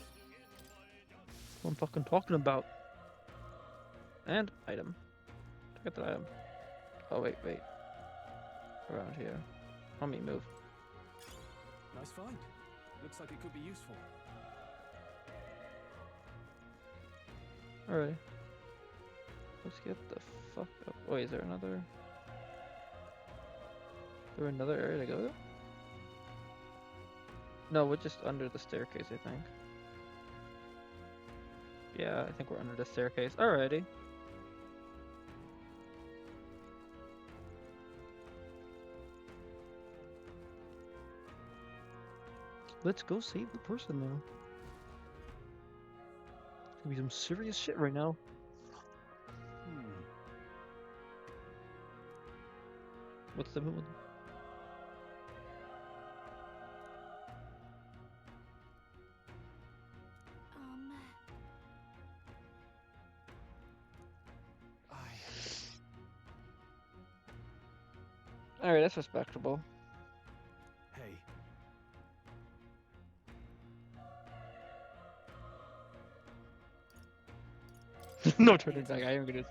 What I'm fucking talking about. And item. Look at that item. Oh wait. Around here. Let me move.
Nice find. Looks like it could be useful.
Alright. Let's get the fuck up. Wait, is there another? Is there another area to go to? No, we're just under the staircase, I think. Yeah, I think we're under the staircase. Alrighty. Let's go save the person now. It's gonna be some serious shit right now. What's the move? Alright, that's respectable.
Hey.
No turning back. I am gonna.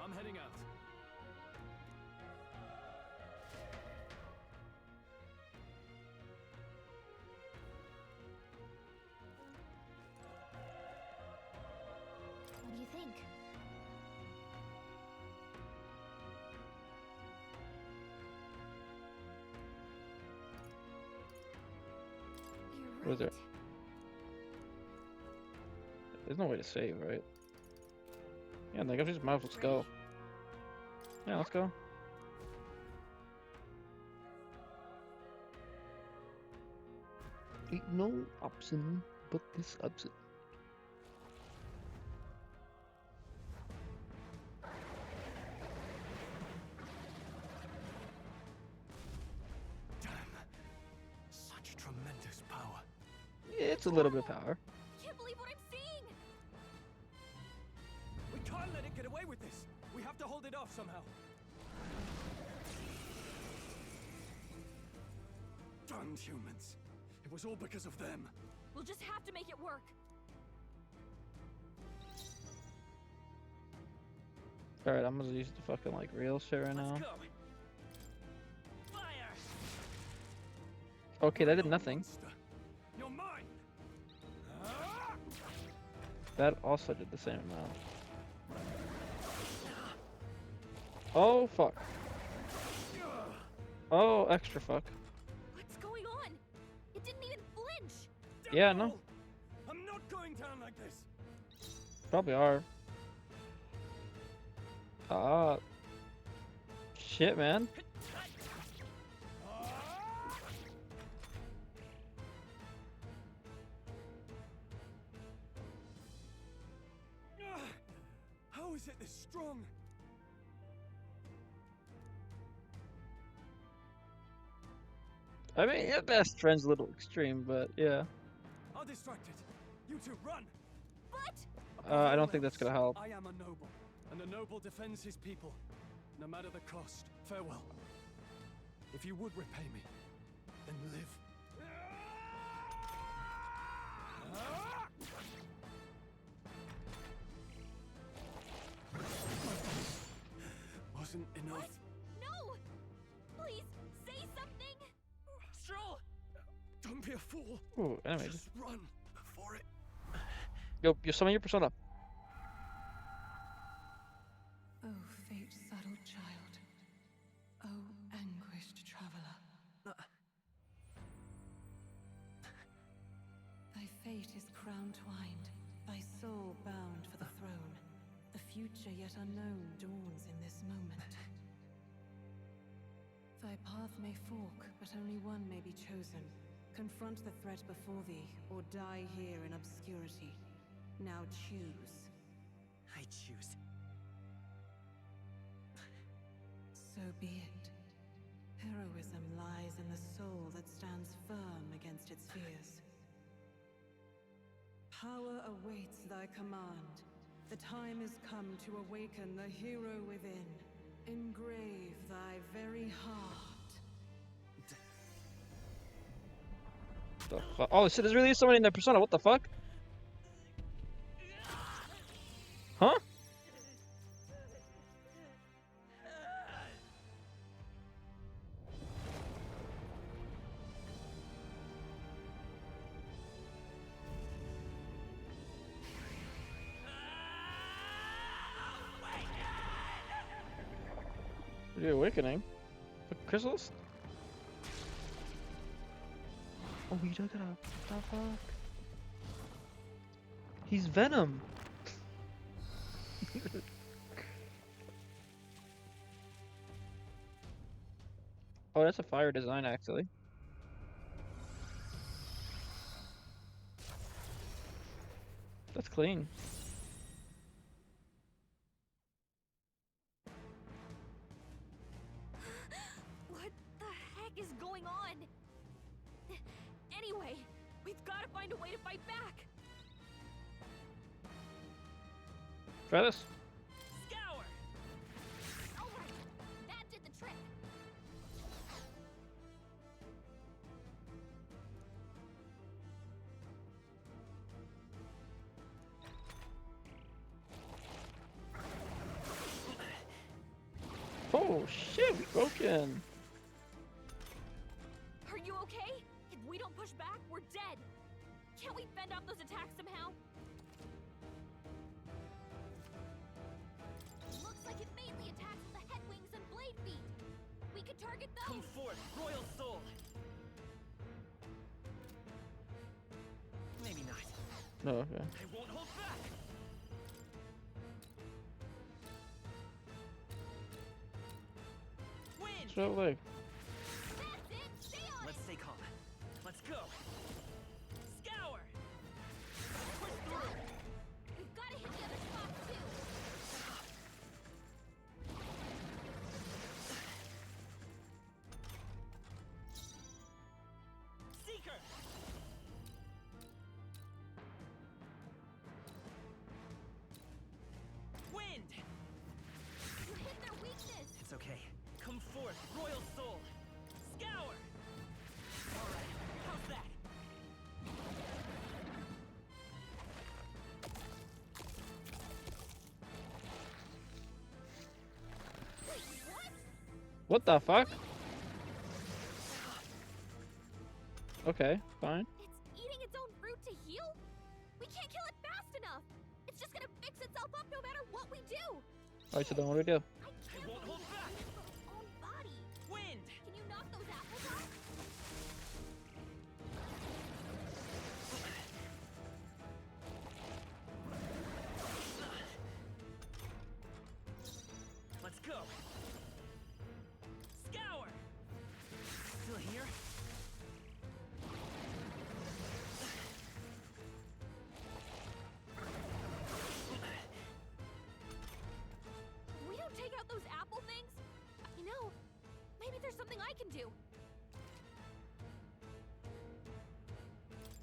I'm heading out.
What do you think? You're
What is
right.
there? There's no way to save, right? Yeah, I guess we just might as well just go. Yeah, let's go. Ain't no option but this option.
Damn. Such tremendous power.
It's a little bit of power.
I can't believe what I'm seeing!
We can't let it get away with this. We have to hold it off somehow. Damned humans. It was all because of them.
We'll just have to make it work.
Alright, I'm gonna use the fucking like real shit right now.
Fire!
Okay, that did nothing.
You're mine.
That also did the same amount. Oh fuck. Oh, extra fuck.
What's going on? It didn't even flinch!
Yeah, no.
I'm not going down like this.
Probably are. Shit, man.
How is it this strong?
I mean, your best friend's a little extreme, but yeah.
I'll distract it. You two run.
But
I don't think that's gonna help.
I am a noble, and a noble defends his people, no matter the cost. Farewell. If you would repay me, then live. Wasn't enough.
what? No! Please, say something!
Stroll! Don't be a fool.
Ooh, anyway.
Just run before it.
Yo, summon your persona.
Oh, fate saddled child. Oh, anguished traveler. Thy fate is crown twined, thy soul bound for the throne. The future yet unknown dawns in this moment. Thy path may fork, but only one may be chosen. Confront the threat before thee, or die here in obscurity. Now choose.
I choose.
So be it. Heroism lies in the soul that stands firm against its fears. Power awaits thy command. The time is come to awaken the hero within. Engrave thy very heart.
The fuck? Oh shit, there's really somebody in their persona. What the fuck? Huh? The awakening? The crystals? Oh, he took it up. What the fuck? He's Venom! Oh, that's a fire design, actually. That's clean.
What the heck is going on? Anyway, we've got to find a way to fight back.
Try this.
Scour!
Oh shit, we broken.
Are you okay? If we don't push back, we're dead. Can't we fend off those attacks somehow? Looks like it mainly attacks with the head wings and blade feet. We could target those.
Come forth, Royal Soul. Maybe not.
No, okay.
I won't hold back. Wind.
Straight leg.
That's it. Stay on
Let's
it.
stay calm. Let's go. Scour. Push through.
We've got to hit the other spots too.
Seeker. Wind.
You hit their weakness.
It's okay. Come forth, Royal Soul. Scour. All right. How's that?
Wait, what?
What the fuck? Okay, fine.
It's eating its own fruit to heal? We can't kill it fast enough. It's just gonna fix itself up no matter what we do.
Alright, so then what do we do?
I can't
won't hold
believe
back.
it's its own body.
Wind.
Can you knock those apples off?
Let's go. Scour. Still here?
We don't take out those apple things? You know, maybe there's something I can do.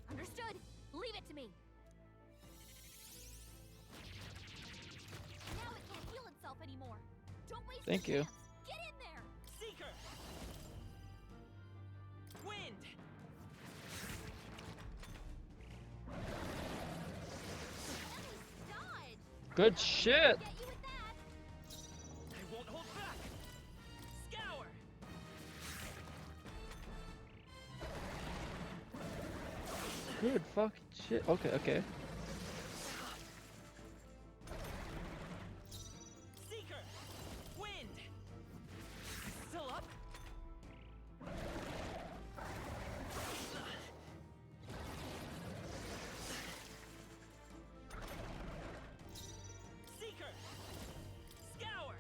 Understood. Leave it to me. Now it can't heal itself anymore. Don't waste
Thank
your
you.
chance. Get in there.
Seeker. Wind.
Nice dodge.
Good shit.
Get you with that.
I won't hold back. Scour.
Good fucking shit. Okay, okay.
Seeker. Wind. Still up? Seeker. Scour.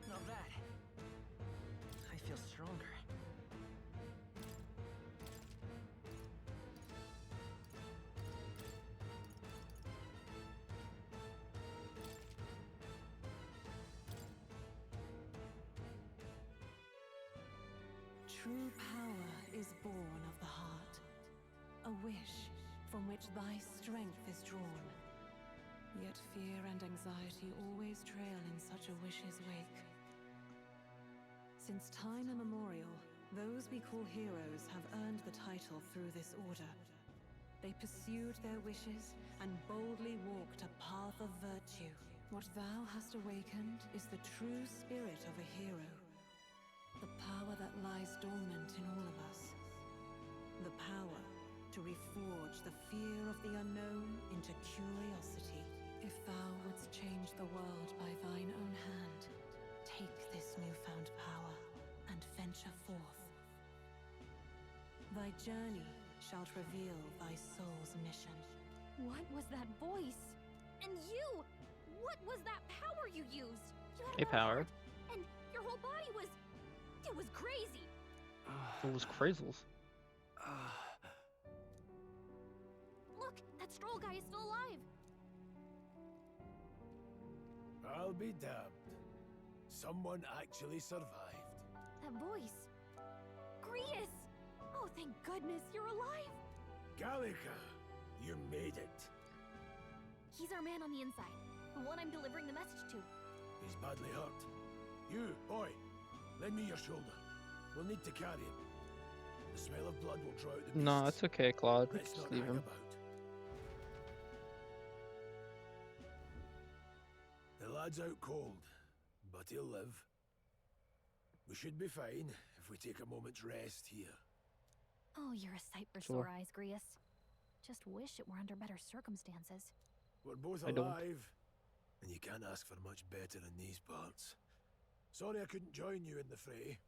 Not bad. I feel stronger.
True power is born of the heart, a wish from which thy strength is drawn. Yet fear and anxiety always trail in such a wish's wake. Since time immemorial, those we call heroes have earned the title through this order. They pursued their wishes and boldly walked a path of virtue. What thou hast awakened is the true spirit of a hero. The power that lies dormant in all of us. The power to reforge the fear of the unknown into curiosity. If thou wouldst change the world by thine own hand, take this newfound power and venture forth. Thy journey shalt reveal thy soul's mission.
What was that voice? And you! What was that power you used? You had
A
no
power.
heart, and your whole body was... It was crazy.
It was crazels.
Look, that stroll guy is still alive.
I'll be damned. Someone actually survived.
That voice. Grius! Oh, thank goodness you're alive.
Gallica, you made it.
He's our man on the inside. The one I'm delivering the message to.
He's badly hurt. You, boy, lend me your shoulder.
We'll need to carry him. The smell of blood will draw out the beasts.
No, it's okay, Claude.
Let's
Just
not
leave
hang
him.
about. The lad's out cold, but he'll live. We should be fine if we take a moment's rest here.
Oh, you're a sight for
Sure.
sore eyes, Grius. Just wish it were under better circumstances.
We're both
I don't.
alive, and you can't ask for much better in these parts. Sorry I couldn't join you in the fray.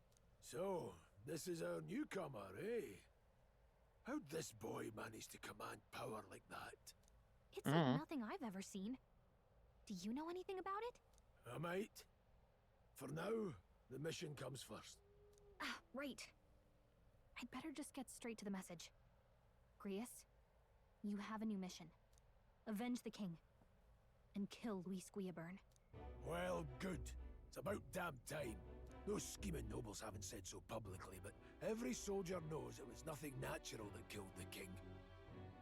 So, this is our newcomer, eh? How'd this boy manage to command power like that?
It's like nothing I've ever seen. Do you know anything about it?
I might. For now, the mission comes first.
Ah, right. I'd better just get straight to the message. Grius, you have a new mission. Avenge the king. And kill Luis Guillaburn.
Well, good. It's about damn time. Those scheming nobles haven't said so publicly, but every soldier knows it was nothing natural that killed the king.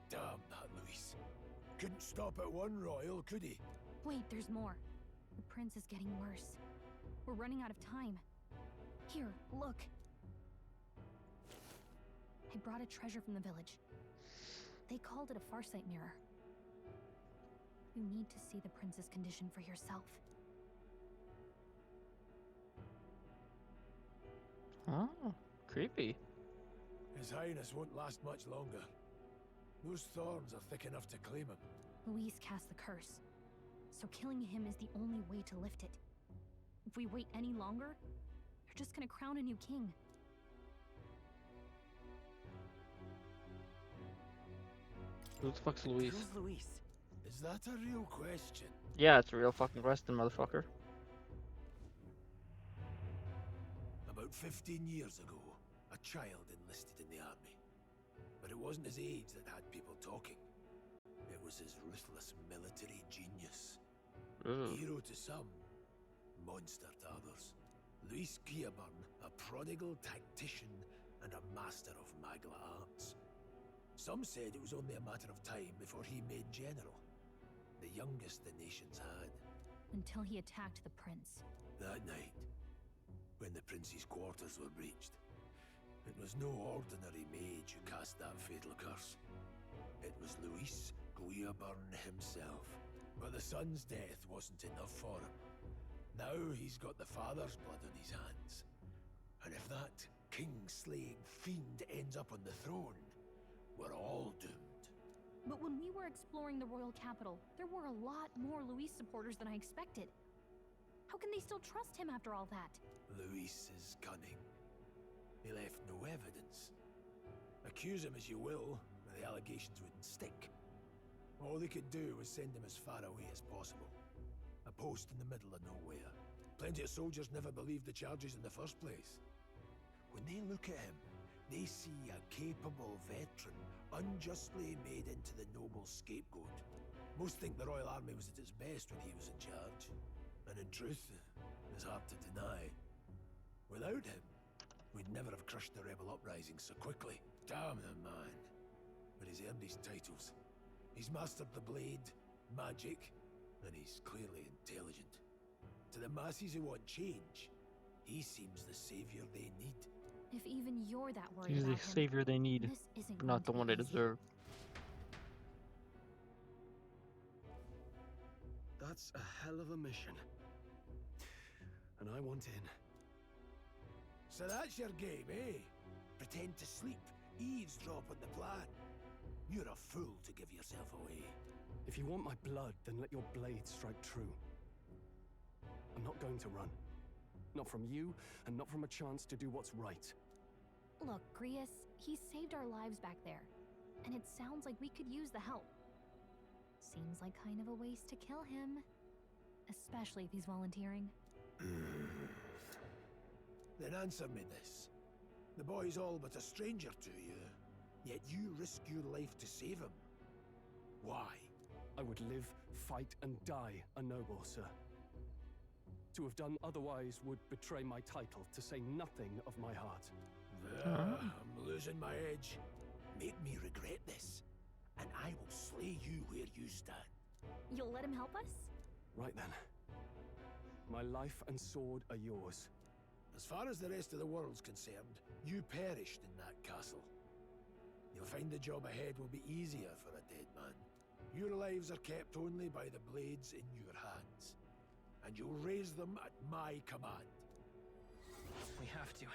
Damn that Luis. Couldn't stop at one royal, could he?
Wait, there's more. The prince is getting worse. We're running out of time. Here, look. I brought a treasure from the village. They called it a farsight mirror. You need to see the prince's condition for yourself.
Oh, creepy.
His Highness won't last much longer. Those thorns are thick enough to claim him.
Luis cast the curse, so killing him is the only way to lift it. If we wait any longer, you're just gonna crown a new king.
Who the fuck's Luis?
Who's Luis?
Is that a real question?
Yeah, it's a real fucking question, motherfucker.
About 15 years ago, a child enlisted in the army. But it wasn't his age that had people talking. It was his ruthless military genius. Hero to some, monster to others. Luis Guillaburn, a prodigal tactician and a master of magla arts. Some said it was only a matter of time before he made general. The youngest the nations had.
Until he attacked the prince.
That night, when the prince's quarters were breached, it was no ordinary mage who cast that fatal curse. It was Luis Guillaburn himself. But the son's death wasn't enough for him. Now he's got the father's blood on his hands. And if that king-slaying fiend ends up on the throne, we're all doomed.
But when we were exploring the royal capital, there were a lot more Luis supporters than I expected. How can they still trust him after all that?
Luis is cunning. He left no evidence. Accuse him as you will, the allegations wouldn't stick. All they could do was send him as far away as possible. A post in the middle of nowhere. Plenty of soldiers never believed the charges in the first place. When they look at him, they see a capable veteran unjustly made into the noble scapegoat. Most think the Royal Army was at its best when he was in charge. And in truth, it's hard to deny. Without him, we'd never have crushed the rebel uprising so quickly. Damn the man. But he's earned his titles. He's mastered the blade, magic, and he's clearly intelligent. To the masses who want change, he seems the savior they need.
If even you're that worried
He's the
about him,
savior they need,
this isn't
but not the
going
one
to
they
be easy.
deserve.
That's a hell of a mission. And I want in.
So that's your game, eh? Pretend to sleep, eavesdrop on the plan. You're a fool to give yourself away.
If you want my blood, then let your blade strike true. I'm not going to run. Not from you, and not from a chance to do what's right.
Look, Grius, he saved our lives back there. And it sounds like we could use the help. Seems like kind of a waste to kill him. Especially if he's volunteering.
Then answer me this. The boy's all but a stranger to you, yet you risk your life to save him. Why?
I would live, fight, and die a noble, sir. To have done otherwise would betray my title, to say nothing of my heart.
I'm losing my edge. Make me regret this, and I will slay you where you stand.
You'll let him help us?
Right then. My life and sword are yours.
As far as the rest of the world's concerned, you perished in that castle. You'll find the job ahead will be easier for a dead man. Your lives are kept only by the blades in your hands. And you'll raise them at my command.
We have to.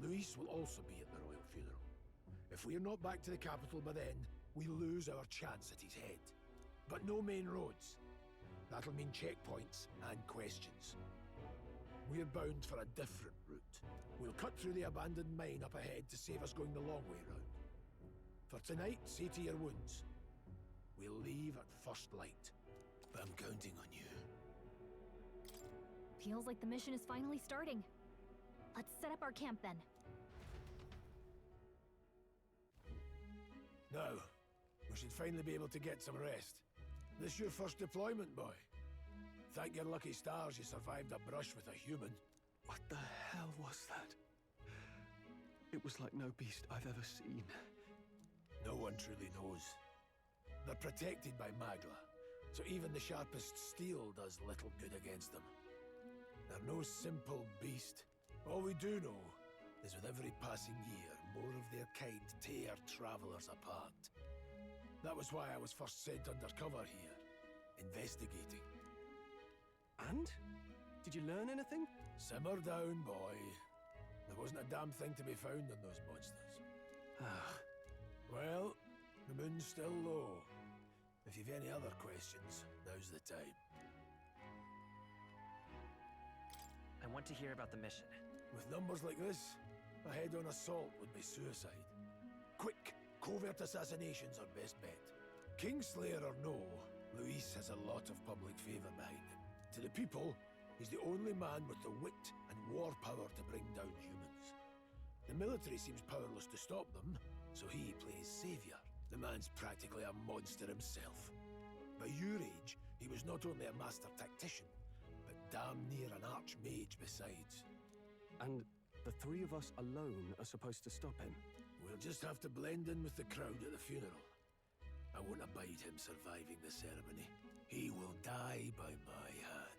Luis will also be at the royal funeral. If we're not back to the capital by then, we lose our chance at his head. But no main roads. That'll mean checkpoints and questions. We're bound for a different route. We'll cut through the abandoned mine up ahead to save us going the long way round. For tonight, see to your wounds. We'll leave at first light. I'm counting on you.
Feels like the mission is finally starting. Let's set up our camp then.
Now, we should finally be able to get some rest. This your first deployment, boy? Thank your lucky stars you survived a brush with a human.
What the hell was that? It was like no beast I've ever seen.
No one truly knows. They're protected by Magla, so even the sharpest steel does little good against them. They're no simple beast. All we do know is with every passing year, more of their kind tear travelers apart. That was why I was first sent undercover here, investigating.
And? Did you learn anything?
Simmer down, boy. There wasn't a damn thing to be found on those monsters. Well, the moon's still low. If you've any other questions, now's the time.
I want to hear about the mission.
With numbers like this, a head-on assault would be suicide. Quick, covert assassinations are best bet. Kingslayer or no, Luis has a lot of public favor behind him. To the people, he's the only man with the wit and war power to bring down humans. The military seems powerless to stop them, so he plays savior. The man's practically a monster himself. By your age, he was not only a master tactician, but damn near an archmage besides.
And the three of us alone are supposed to stop him?
We'll just have to blend in with the crowd at the funeral. I won't abide him surviving the ceremony. He will die by my hand.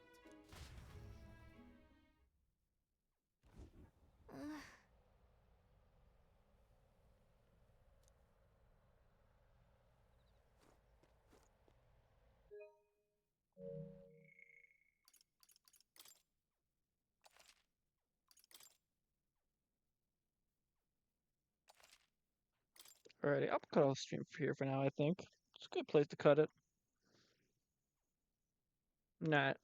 Alrighty, I'll cut off stream here for now, I think. It's a good place to cut it. Not.